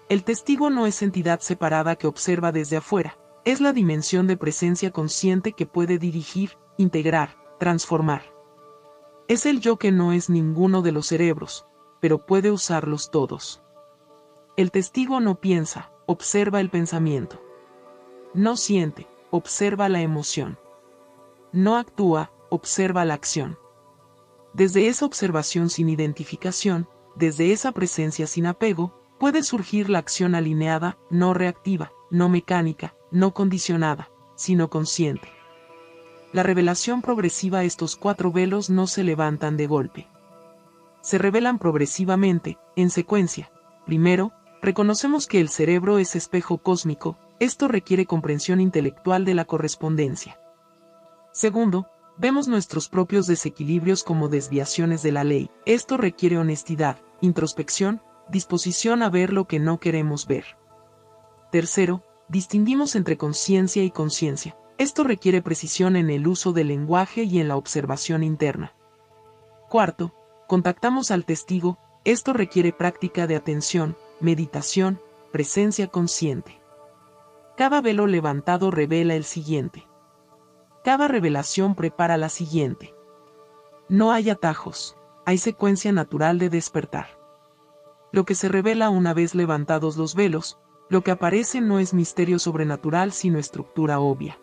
El testigo no es entidad separada que observa desde afuera, es la dimensión de presencia consciente que puede dirigir, integrar, transformar. Es el yo que no es ninguno de los cerebros, pero puede usarlos todos. El testigo no piensa, observa el pensamiento. No siente, observa la emoción. No actúa, observa la acción. Desde esa observación sin identificación, desde esa presencia sin apego, puede surgir la acción alineada, no reactiva, no mecánica, no condicionada, sino consciente. La revelación progresiva. Estos cuatro velos no se levantan de golpe. Se revelan progresivamente, en secuencia. Primero, reconocemos que el cerebro es espejo cósmico, esto requiere comprensión intelectual de la correspondencia. Segundo, vemos nuestros propios desequilibrios como desviaciones de la ley, esto requiere honestidad, introspección, disposición a ver lo que no queremos ver. Tercero, Distinguimos entre conciencia y conciencia. Esto requiere precisión en el uso del lenguaje y en la observación interna. Cuarto, contactamos al testigo. Esto requiere práctica de atención, meditación, presencia consciente. Cada velo levantado revela el siguiente. Cada revelación prepara la siguiente. No hay atajos, hay secuencia natural de despertar. Lo que se revela una vez levantados los velos, lo que aparece no es misterio sobrenatural sino estructura obvia.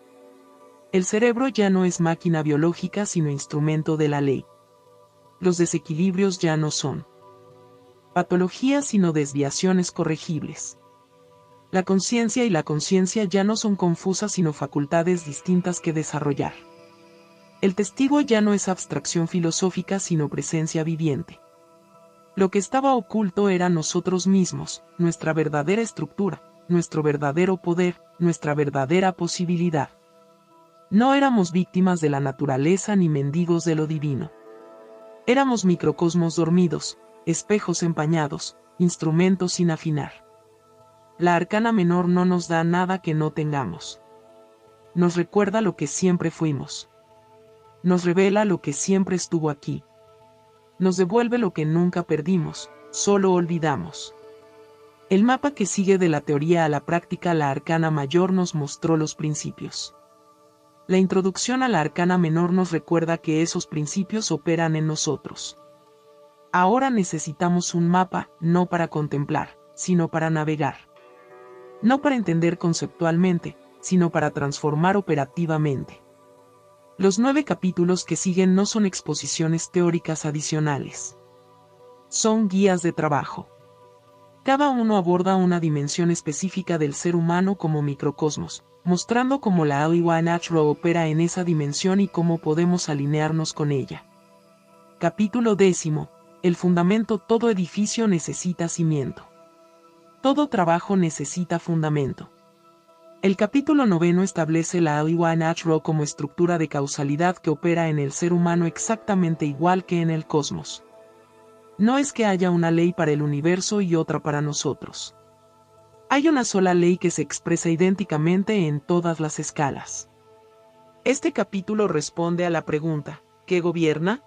El cerebro ya no es máquina biológica sino instrumento de la ley. Los desequilibrios ya no son patologías sino desviaciones corregibles. La conciencia y la conciencia ya no son confusas sino facultades distintas que desarrollar. El testigo ya no es abstracción filosófica sino presencia viviente. Lo que estaba oculto era nosotros mismos, nuestra verdadera estructura, nuestro verdadero poder, nuestra verdadera posibilidad. No éramos víctimas de la naturaleza ni mendigos de lo divino. Éramos microcosmos dormidos, espejos empañados, instrumentos sin afinar. La arcana menor no nos da nada que no tengamos. Nos recuerda lo que siempre fuimos. Nos revela lo que siempre estuvo aquí. Nos devuelve lo que nunca perdimos, solo olvidamos. El mapa que sigue de la teoría a la práctica, la arcana mayor nos mostró los principios. La introducción a la arcana menor nos recuerda que esos principios operan en nosotros. Ahora necesitamos un mapa, no para contemplar, sino para navegar. No para entender conceptualmente, sino para transformar operativamente. Los 9 capítulos que siguen no son exposiciones teóricas adicionales. Son guías de trabajo. Cada uno aborda una dimensión específica del ser humano como microcosmos, mostrando cómo la Aliwa Natural opera en esa dimensión y cómo podemos alinearnos con ella. Capítulo 10. El fundamento. Todo edificio necesita cimiento. Todo trabajo necesita fundamento. El capítulo 9 establece la Aliwa Natural como estructura de causalidad que opera en el ser humano exactamente igual que en el cosmos. No es que haya una ley para el universo y otra para nosotros. Hay una sola ley que se expresa idénticamente en todas las escalas. Este capítulo responde a la pregunta, ¿qué gobierna?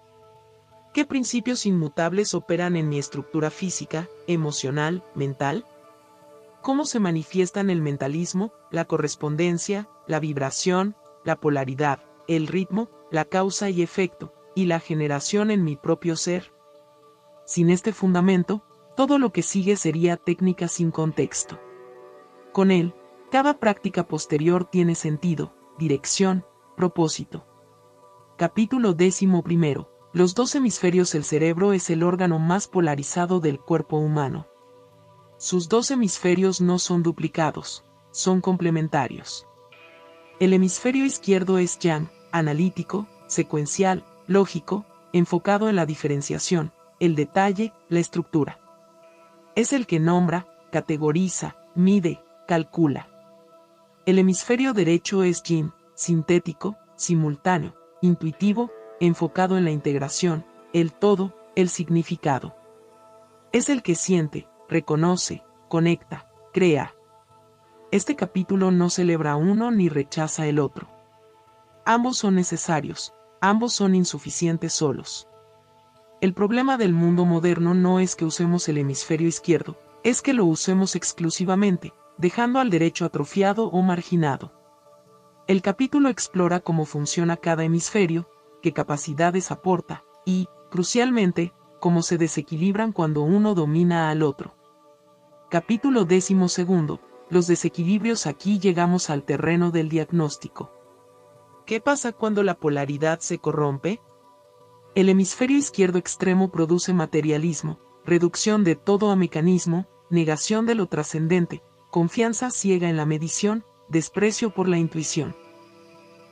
¿Qué principios inmutables operan en mi estructura física, emocional, mental? ¿Cómo se manifiestan el mentalismo, la correspondencia, la vibración, la polaridad, el ritmo, la causa y efecto, y la generación en mi propio ser? Sin este fundamento, todo lo que sigue sería técnica sin contexto. Con él, cada práctica posterior tiene sentido, dirección, propósito. Capítulo 11. Los 2 hemisferios. El cerebro es el órgano más polarizado del cuerpo humano. Sus 2 hemisferios no son duplicados, son complementarios. El hemisferio izquierdo es yang, analítico, secuencial, lógico, enfocado en la diferenciación, el detalle, la estructura. Es el que nombra, categoriza, mide, calcula. El hemisferio derecho es yin, sintético, simultáneo, intuitivo, enfocado en la integración, el todo, el significado. Es el que siente, reconoce, conecta, crea. Este capítulo no celebra uno ni rechaza el otro. Ambos son necesarios, ambos son insuficientes solos. El problema del mundo moderno no es que usemos el hemisferio izquierdo, es que lo usemos exclusivamente, dejando al derecho atrofiado o marginado. El capítulo explora cómo funciona cada hemisferio, qué capacidades aporta, y, crucialmente, cómo se desequilibran cuando uno domina al otro. Capítulo 12. Los desequilibrios. Aquí llegamos al terreno del diagnóstico. ¿Qué pasa cuando la polaridad se corrompe? El hemisferio izquierdo extremo produce materialismo, reducción de todo a mecanismo, negación de lo trascendente, confianza ciega en la medición, desprecio por la intuición.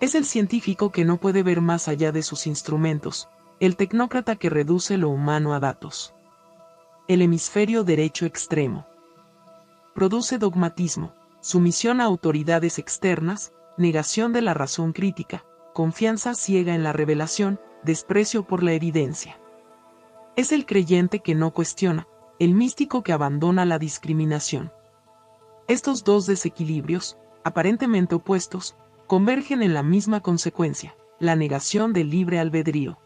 Es el científico que no puede ver más allá de sus instrumentos, el tecnócrata que reduce lo humano a datos. El hemisferio derecho extremo produce dogmatismo, sumisión a autoridades externas, negación de la razón crítica, confianza ciega en la revelación, desprecio por la evidencia. Es el creyente que no cuestiona, el místico que abandona la discriminación. Estos dos desequilibrios, aparentemente opuestos, convergen en la misma consecuencia, la negación del libre albedrío.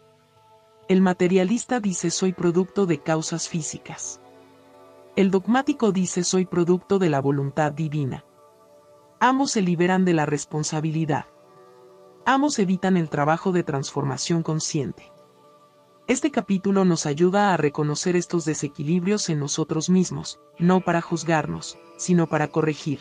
El materialista dice soy producto de causas físicas. El dogmático dice soy producto de la voluntad divina. Ambos se liberan de la responsabilidad. Ambos evitan el trabajo de transformación consciente. Este capítulo nos ayuda a reconocer estos desequilibrios en nosotros mismos, no para juzgarnos, sino para corregir.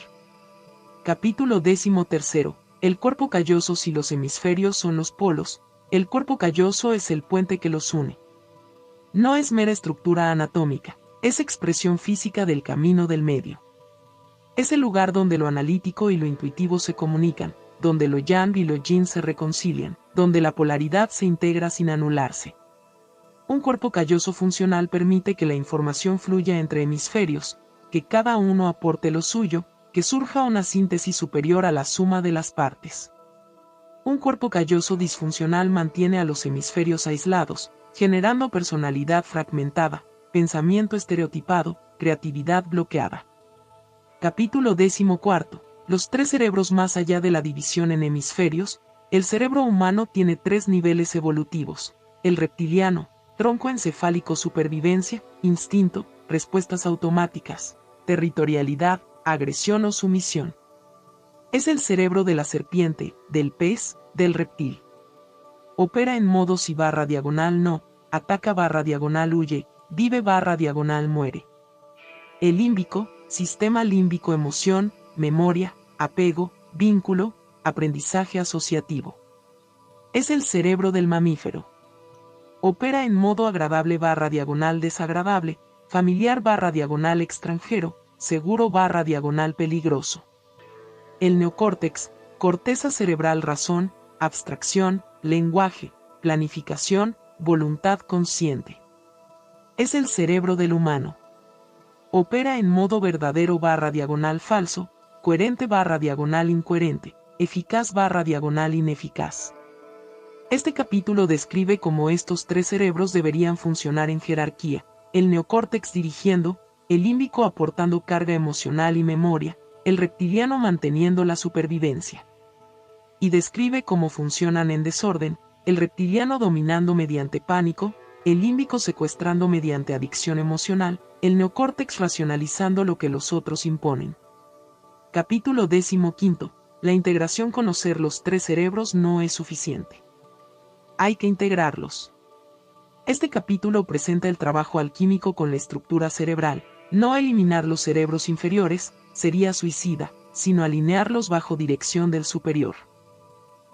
Capítulo 13. El cuerpo calloso. Si los hemisferios son los polos, el cuerpo calloso es el puente que los une. No es mera estructura anatómica, es expresión física del camino del medio. Es el lugar donde lo analítico y lo intuitivo se comunican, donde lo yang y lo yin se reconcilian, donde la polaridad se integra sin anularse. Un cuerpo calloso funcional permite que la información fluya entre hemisferios, que cada uno aporte lo suyo, que surja una síntesis superior a la suma de las partes. Un cuerpo calloso disfuncional mantiene a los hemisferios aislados, generando personalidad fragmentada, pensamiento estereotipado, creatividad bloqueada. Capítulo 14. Los tres cerebros. Más allá de la división en hemisferios, el cerebro humano tiene tres niveles evolutivos: el reptiliano, tronco encefálico, supervivencia, instinto, respuestas automáticas, territorialidad, agresión o sumisión. Es el cerebro de la serpiente, del pez, del reptil. Opera en modo si/diagonal no, ataca/diagonal huye, vive/diagonal muere. El límbico, sistema límbico, emoción, memoria, apego, vínculo, aprendizaje asociativo. Es el cerebro del mamífero. Opera en modo agradable/diagonal desagradable, familiar/diagonal extranjero, seguro/diagonal peligroso. El neocórtex, corteza cerebral, razón, abstracción, lenguaje, planificación, voluntad consciente. Es el cerebro del humano. Opera en modo verdadero/diagonal falso, coherente/diagonal incoherente, eficaz/diagonal ineficaz. Este capítulo describe cómo estos tres cerebros deberían funcionar en jerarquía: el neocórtex dirigiendo, el límbico aportando carga emocional y memoria, el reptiliano manteniendo la supervivencia. Y describe cómo funcionan en desorden: el reptiliano dominando mediante pánico, el límbico secuestrando mediante adicción emocional, el neocórtex racionalizando lo que los otros imponen. Capítulo 15. La integración. Conocer los tres cerebros no es suficiente. Hay que integrarlos. Este capítulo presenta el trabajo alquímico con la estructura cerebral. No eliminar los cerebros inferiores sería suicida, sino alinearlos bajo dirección del superior.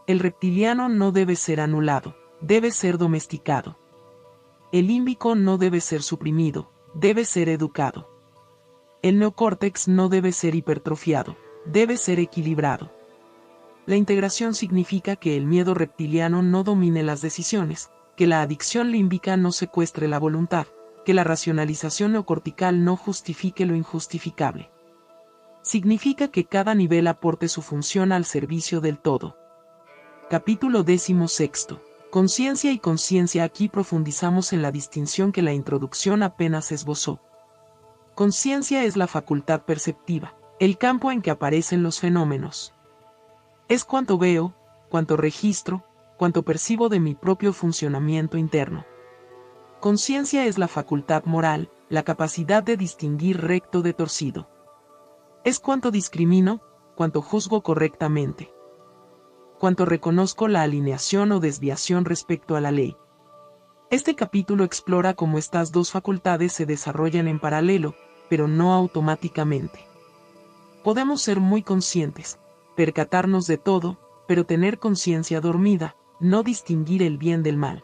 El reptiliano no debe ser anulado, debe ser domesticado. El límbico no debe ser suprimido, debe ser educado. El neocórtex no debe ser hipertrofiado, debe ser equilibrado. La integración significa que el miedo reptiliano no domine las decisiones, que la adicción límbica no secuestre la voluntad, que la racionalización neocortical no justifique lo injustificable. Significa que cada nivel aporte su función al servicio del todo. Capítulo 16. Conciencia y conciencia. Aquí profundizamos en la distinción que la introducción apenas esbozó. Conciencia es la facultad perceptiva, el campo en que aparecen los fenómenos. Es cuanto veo, cuanto registro, cuanto percibo de mi propio funcionamiento interno. Conciencia es la facultad moral, la capacidad de distinguir recto de torcido. Es cuanto discrimino, cuanto juzgo correctamente, cuanto reconozco la alineación o desviación respecto a la ley. Este capítulo explora cómo estas dos facultades se desarrollan en paralelo, pero no automáticamente. Podemos ser muy conscientes, percatarnos de todo, pero tener conciencia dormida, no distinguir el bien del mal.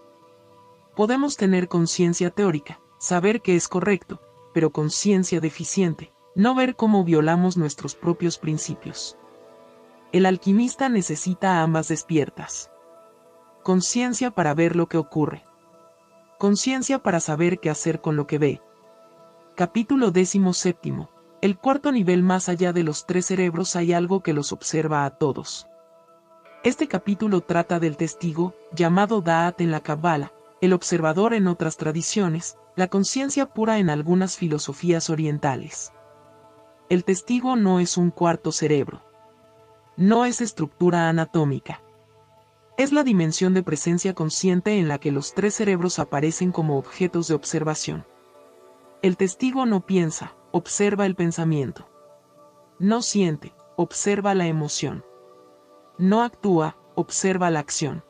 Podemos tener conciencia teórica, saber que es correcto, pero conciencia deficiente, no ver cómo violamos nuestros propios principios. El alquimista necesita ambas despiertas. Conciencia para ver lo que ocurre. Conciencia para saber qué hacer con lo que ve. Capítulo 17. El cuarto nivel. Más allá de los tres cerebros hay algo que los observa a todos. Este capítulo trata del testigo, llamado Da'at en la Kabbalah, el observador en otras tradiciones, la conciencia pura en algunas filosofías orientales. El testigo no es un cuarto cerebro. No es estructura anatómica. Es la dimensión de presencia consciente en la que los tres cerebros aparecen como objetos de observación. El testigo no piensa, observa el pensamiento. No siente, observa la emoción. No actúa, observa la acción.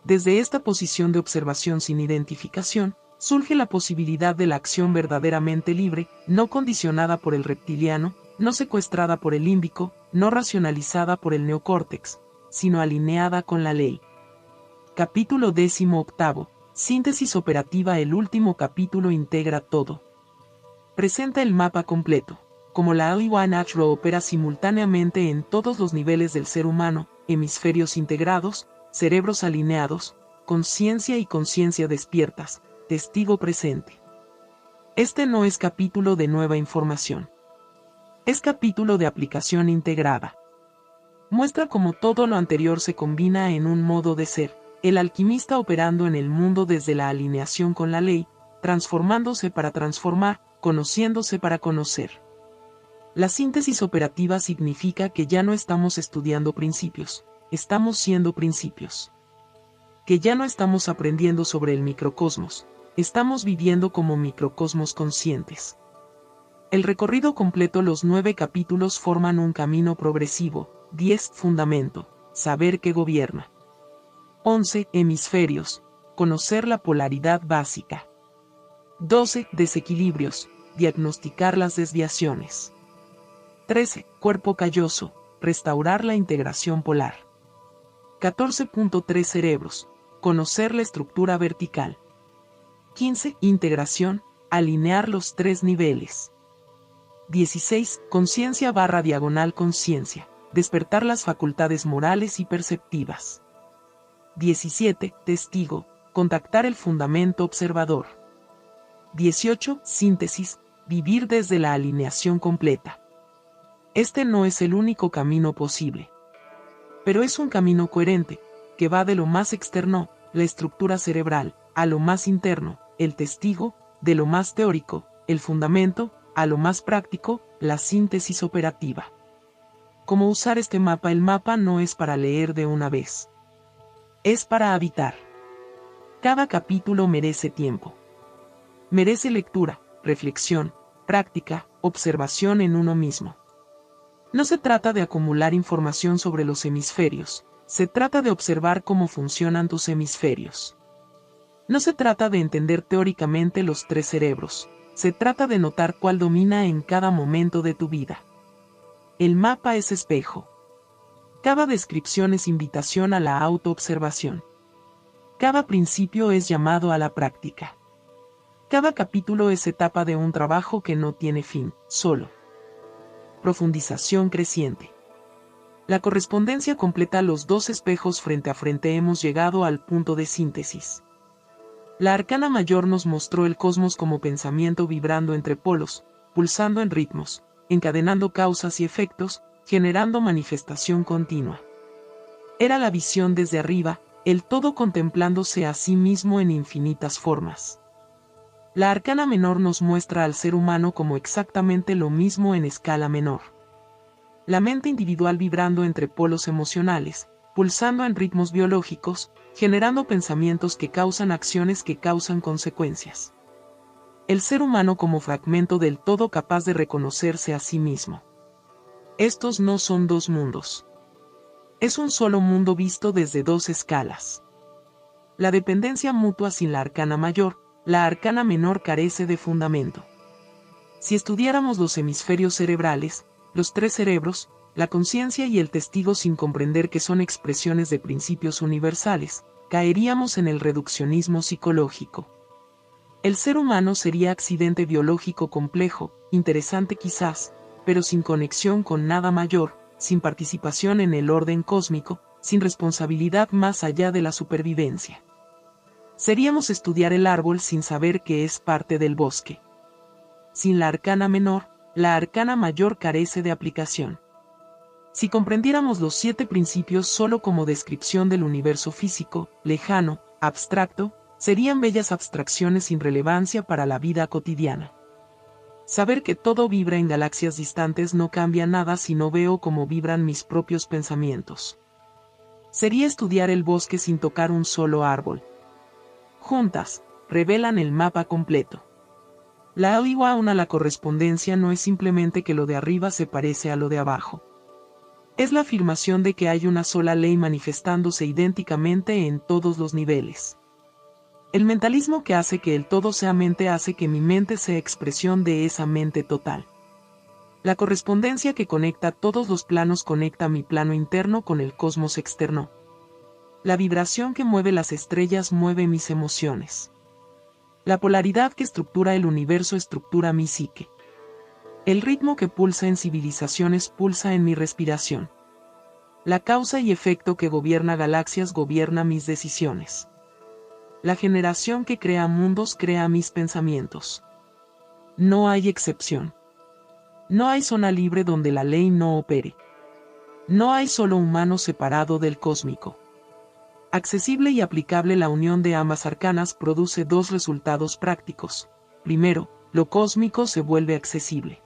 Desde esta posición de observación sin identificación, surge la posibilidad de la acción verdaderamente libre, no condicionada por el reptiliano, no secuestrada por el límbico, no racionalizada por el neocórtex, sino alineada con la ley. Capítulo 18. Síntesis operativa. El último capítulo integra todo. Presenta el mapa completo. Como la AI-1 opera simultáneamente en todos los niveles del ser humano, hemisferios integrados, cerebros alineados, conciencia y conciencia despiertas, testigo presente. Este no es capítulo de nueva información. Es capítulo de aplicación integrada. Muestra cómo todo lo anterior se combina en un modo de ser, el alquimista operando en el mundo desde la alineación con la ley, transformándose para transformar, conociéndose para conocer. La síntesis operativa significa que ya no estamos estudiando principios, estamos siendo principios. Que ya no estamos aprendiendo sobre el microcosmos, estamos viviendo como microcosmos conscientes. El recorrido completo. Los 9 capítulos forman un camino progresivo. 10. Fundamento. Saber que gobierna. 11. Hemisferios. Conocer la polaridad básica. 12. Desequilibrios. Diagnosticar las desviaciones. 13. Cuerpo calloso. Restaurar la integración polar. 14.3 Cerebros. Conocer la estructura vertical. 15. Integración. Alinear los 3 niveles. 16. Conciencia/conciencia. Despertar las facultades morales y perceptivas. 17. Testigo. Contactar el fundamento observador. 18. Síntesis. Vivir desde la alineación completa. Este no es el único camino posible. Pero es un camino coherente, que va de lo más externo, la estructura cerebral, a lo más interno, el testigo, de lo más teórico, el fundamento, a lo más práctico, la síntesis operativa. ¿Cómo usar este mapa? El mapa no es para leer de una vez. Es para habitar. Cada capítulo merece tiempo. Merece lectura, reflexión, práctica, observación en uno mismo. No se trata de acumular información sobre los hemisferios, se trata de observar cómo funcionan tus hemisferios. No se trata de entender teóricamente los 3 cerebros, se trata de notar cuál domina en cada momento de tu vida. El mapa es espejo. Cada descripción es invitación a la autoobservación. Cada principio es llamado a la práctica. Cada capítulo es etapa de un trabajo que no tiene fin, solo profundización creciente. La correspondencia completa. Los 2 espejos frente a frente. Hemos llegado al punto de síntesis. La arcana mayor nos mostró el cosmos como pensamiento vibrando entre polos, pulsando en ritmos, encadenando causas y efectos, generando manifestación continua. Era la visión desde arriba, el todo contemplándose a sí mismo en infinitas formas. La arcana menor nos muestra al ser humano como exactamente lo mismo en escala menor. La mente individual vibrando entre polos emocionales, pulsando en ritmos biológicos, generando pensamientos que causan acciones que causan consecuencias. El ser humano como fragmento del todo capaz de reconocerse a sí mismo. Estos no son 2 mundos. Es un solo mundo visto desde 2 escalas. La dependencia mutua. Sin la arcana mayor, la arcana menor carece de fundamento. Si estudiáramos los hemisferios cerebrales, los 3 cerebros, la conciencia y el testigo sin comprender que son expresiones de principios universales, caeríamos en el reduccionismo psicológico. El ser humano sería accidente biológico complejo, interesante quizás, pero sin conexión con nada mayor, sin participación en el orden cósmico, sin responsabilidad más allá de la supervivencia. Seríamos estudiar el árbol sin saber que es parte del bosque. Sin la arcana menor, la arcana mayor carece de aplicación. Si comprendiéramos los 7 principios solo como descripción del universo físico, lejano, abstracto, serían bellas abstracciones sin relevancia para la vida cotidiana. Saber que todo vibra en galaxias distantes no cambia nada si no veo cómo vibran mis propios pensamientos. Sería estudiar el bosque sin tocar un solo árbol. Juntas, revelan el mapa completo. La la correspondencia no es simplemente que lo de arriba se parece a lo de abajo. Es la afirmación de que hay una sola ley manifestándose idénticamente en todos los niveles. El mentalismo que hace que el todo sea mente hace que mi mente sea expresión de esa mente total. La correspondencia que conecta todos los planos conecta mi plano interno con el cosmos externo. La vibración que mueve las estrellas mueve mis emociones. La polaridad que estructura el universo estructura mi psique. El ritmo que pulsa en civilizaciones pulsa en mi respiración. La causa y efecto que gobierna galaxias gobierna mis decisiones. La generación que crea mundos crea mis pensamientos. No hay excepción. No hay zona libre donde la ley no opere. No hay solo humano separado del cósmico. Accesible y aplicable, la unión de ambas arcanas produce dos resultados prácticos. Primero, lo cósmico se vuelve accesible.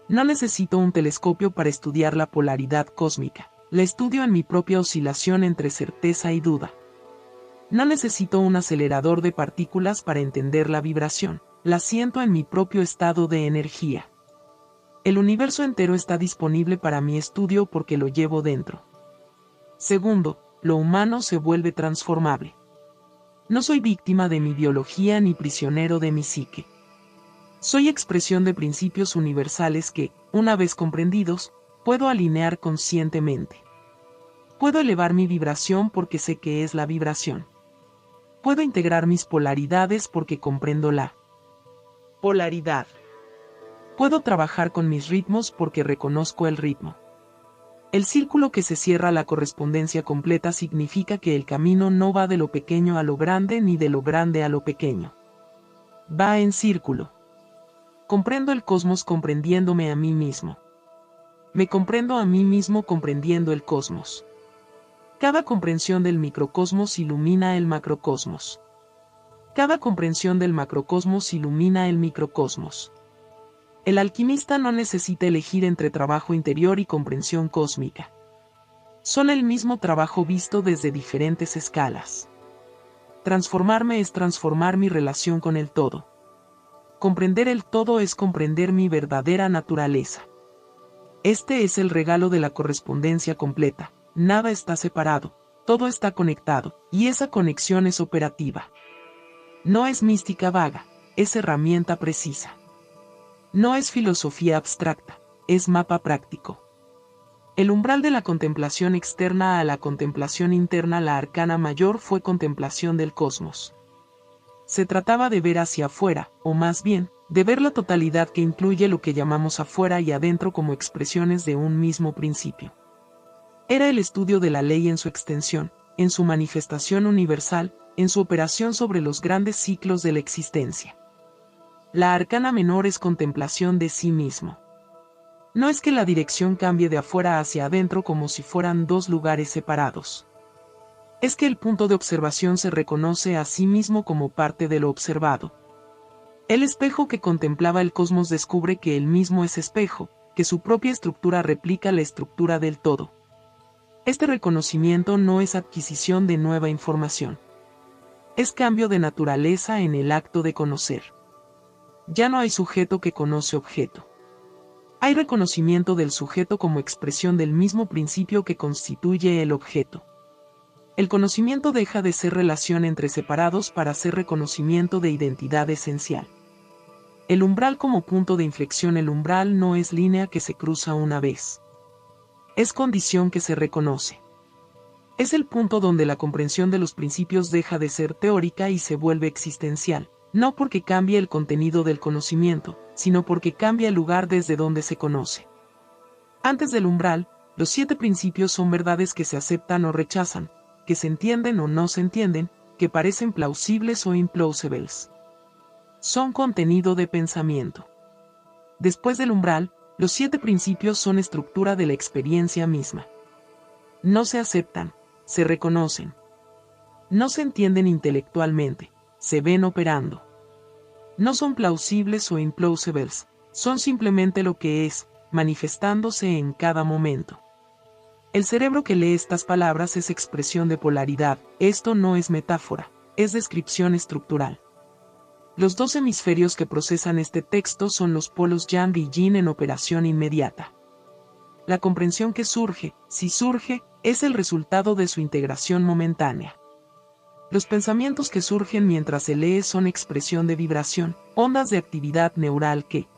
No necesito un telescopio para estudiar la polaridad cósmica. La estudio en mi propia oscilación entre certeza y duda. No necesito un acelerador de partículas para entender la vibración. La siento en mi propio estado de energía. El universo entero está disponible para mi estudio porque lo llevo dentro. Segundo, lo humano se vuelve transformable. No soy víctima de mi biología ni prisionero de mi psique. Soy expresión de principios universales que, una vez comprendidos, puedo alinear conscientemente. Puedo elevar mi vibración porque sé que es la vibración. Puedo integrar mis polaridades porque comprendo la polaridad. Puedo trabajar con mis ritmos porque reconozco el ritmo. El círculo que se cierra, la correspondencia completa, significa que el camino no va de lo pequeño a lo grande ni de lo grande a lo pequeño. Va en círculo. Comprendo el cosmos comprendiéndome a mí mismo. Me comprendo a mí mismo comprendiendo el cosmos. Cada comprensión del microcosmos ilumina el macrocosmos. Cada comprensión del macrocosmos ilumina el microcosmos. El alquimista no necesita elegir entre trabajo interior y comprensión cósmica. Son el mismo trabajo visto desde diferentes escalas. Transformarme es transformar mi relación con el todo. Comprender el todo es comprender mi verdadera naturaleza. Este es el regalo de la correspondencia completa. Nada está separado, todo está conectado, y esa conexión es operativa. No es mística vaga, es herramienta precisa. No es filosofía abstracta, es mapa práctico. El umbral de la contemplación externa a la contemplación interna, la arcana mayor fue contemplación del cosmos. Se trataba de ver hacia afuera, o más bien, de ver la totalidad que incluye lo que llamamos afuera y adentro como expresiones de un mismo principio. Era el estudio de la ley en su extensión, en su manifestación universal, en su operación sobre los grandes ciclos de la existencia. La arcana menor es contemplación de sí mismo. No es que la dirección cambie de afuera hacia adentro como si fueran dos lugares separados. Es que el punto de observación se reconoce a sí mismo como parte de lo observado. El espejo que contemplaba el cosmos descubre que él mismo es espejo, que su propia estructura replica la estructura del todo. Este reconocimiento no es adquisición de nueva información. Es cambio de naturaleza en el acto de conocer. Ya no hay sujeto que conoce objeto. Hay reconocimiento del sujeto como expresión del mismo principio que constituye el objeto. El conocimiento deja de ser relación entre separados para ser reconocimiento de identidad esencial. El umbral como punto de inflexión. El umbral no es línea que se cruza una vez. Es condición que se reconoce. Es el punto donde la comprensión de los principios deja de ser teórica y se vuelve existencial, no porque cambie el contenido del conocimiento, sino porque cambia el lugar desde donde se conoce. Antes del umbral, los 7 principios son verdades que se aceptan o rechazan, que se entienden o no se entienden, que parecen plausibles o implausibles. Son contenido de pensamiento. Después del umbral, los 7 principios son estructura de la experiencia misma. No se aceptan, se reconocen. No se entienden intelectualmente, se ven operando. No son plausibles o implausibles, son simplemente lo que es, manifestándose en cada momento. El cerebro que lee estas palabras es expresión de polaridad, esto no es metáfora, es descripción estructural. Los dos hemisferios que procesan este texto son los polos yang y yin en operación inmediata. La comprensión que surge, si surge, es el resultado de su integración momentánea. Los pensamientos que surgen mientras se lee son expresión de vibración, ondas de actividad neural que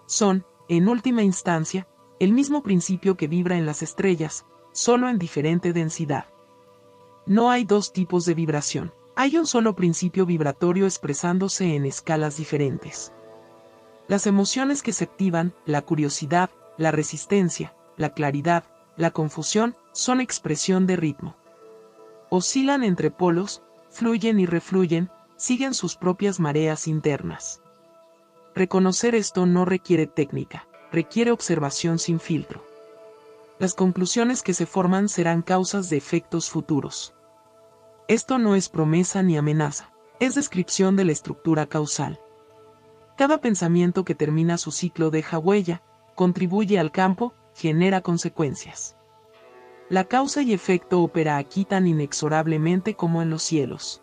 son, en última instancia, el mismo principio que vibra en las estrellas, solo en diferente densidad. No hay dos tipos de vibración, hay un solo principio vibratorio expresándose en escalas diferentes. Las emociones que se activan, la curiosidad, la resistencia, la claridad, la confusión, son expresión de ritmo. Oscilan entre polos, fluyen y refluyen, siguen sus propias mareas internas. Reconocer esto no requiere técnica, requiere observación sin filtro. Las conclusiones que se forman serán causas de efectos futuros. Esto no es promesa ni amenaza, es descripción de la estructura causal. Cada pensamiento que termina su ciclo deja huella, contribuye al campo, genera consecuencias. La causa y efecto opera aquí tan inexorablemente como en los cielos.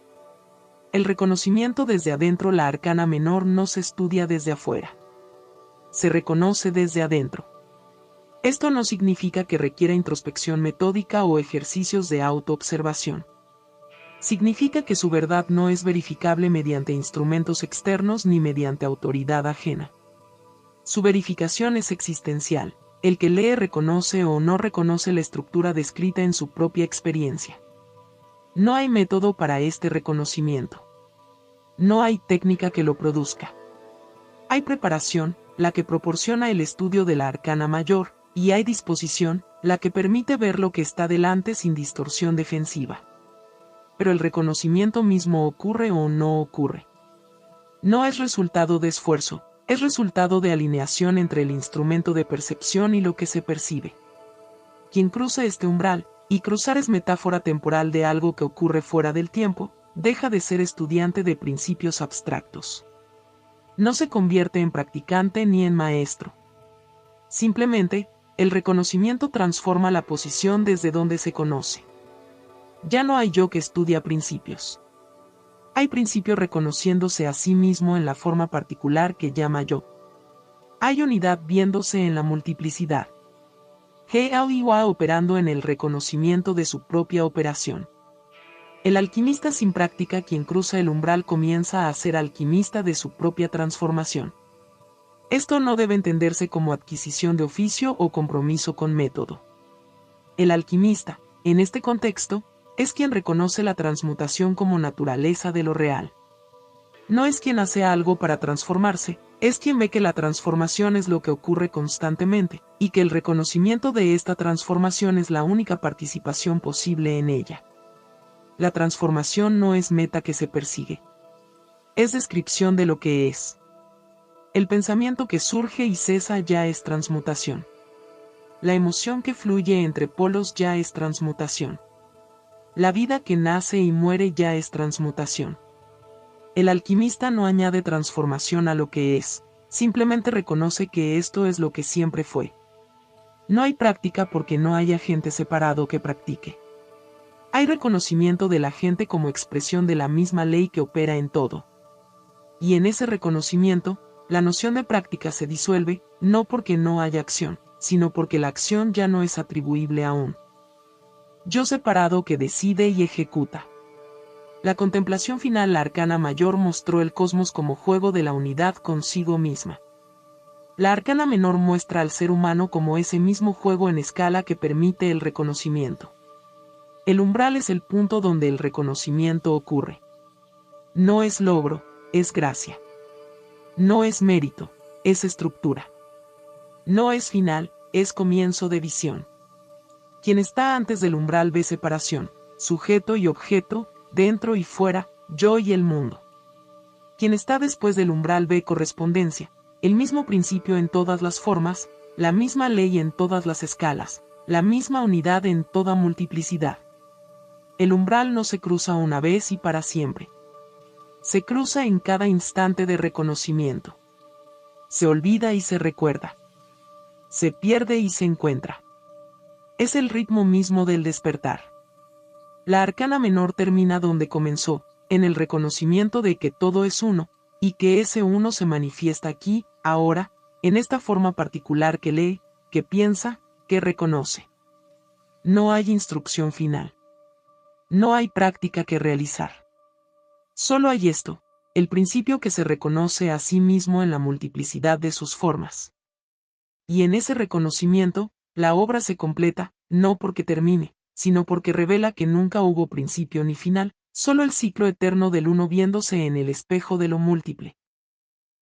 El reconocimiento desde adentro, la arcana menor no se estudia desde afuera. Se reconoce desde adentro. Esto no significa que requiera introspección metódica o ejercicios de autoobservación. Significa que su verdad no es verificable mediante instrumentos externos ni mediante autoridad ajena. Su verificación es existencial. El que lee reconoce o no reconoce la estructura descrita en su propia experiencia. No hay método para este reconocimiento. No hay técnica que lo produzca. Hay preparación, la que proporciona el estudio de la arcana mayor, y hay disposición, la que permite ver lo que está delante sin distorsión defensiva. Pero el reconocimiento mismo ocurre o no ocurre. No es resultado de esfuerzo, es resultado de alineación entre el instrumento de percepción y lo que se percibe. Quien cruza este umbral, y cruzar es metáfora temporal de algo que ocurre fuera del tiempo, deja de ser estudiante de principios abstractos. No se convierte en practicante ni en maestro. Simplemente, el reconocimiento transforma la posición desde donde se conoce. Ya no hay yo que estudia principios. Hay principio reconociéndose a sí mismo en la forma particular que llama yo. Hay unidad viéndose en la multiplicidad. He-Ao-Iwa operando en el reconocimiento de su propia operación. El alquimista sin práctica, quien cruza el umbral, comienza a ser alquimista de su propia transformación. Esto no debe entenderse como adquisición de oficio o compromiso con método. El alquimista, en este contexto, es quien reconoce la transmutación como naturaleza de lo real. No es quien hace algo para transformarse, es quien ve que la transformación es lo que ocurre constantemente, y que el reconocimiento de esta transformación es la única participación posible en ella. La transformación no es meta que se persigue. Es descripción de lo que es. El pensamiento que surge y cesa ya es transmutación. La emoción que fluye entre polos ya es transmutación. La vida que nace y muere ya es transmutación. El alquimista no añade transformación a lo que es, simplemente reconoce que esto es lo que siempre fue. No hay práctica porque no hay agente separado que practique. Hay reconocimiento del agente como expresión de la misma ley que opera en todo. Y en ese reconocimiento, la noción de práctica se disuelve, no porque no haya acción, sino porque la acción ya no es atribuible a un yo separado que decide y ejecuta. La contemplación final, la arcana mayor, mostró el cosmos como juego de la unidad consigo misma. La arcana menor muestra al ser humano como ese mismo juego en escala que permite el reconocimiento. El umbral es el punto donde el reconocimiento ocurre. No es logro, es gracia. No es mérito, es estructura. No es final, es comienzo de visión. Quien está antes del umbral ve separación, sujeto y objeto, dentro y fuera, yo y el mundo. Quien está después del umbral ve correspondencia, el mismo principio en todas las formas, la misma ley en todas las escalas, la misma unidad en toda multiplicidad. El umbral no se cruza una vez y para siempre. Se cruza en cada instante de reconocimiento. Se olvida y se recuerda. Se pierde y se encuentra. Es el ritmo mismo del despertar. La arcana menor termina donde comenzó, en el reconocimiento de que todo es uno, y que ese uno se manifiesta aquí, ahora, en esta forma particular que lee, que piensa, que reconoce. No hay instrucción final. No hay práctica que realizar. Solo hay esto, el principio que se reconoce a sí mismo en la multiplicidad de sus formas. Y en ese reconocimiento, la obra se completa, no porque termine, sino porque revela que nunca hubo principio ni final, solo el ciclo eterno del uno viéndose en el espejo de lo múltiple.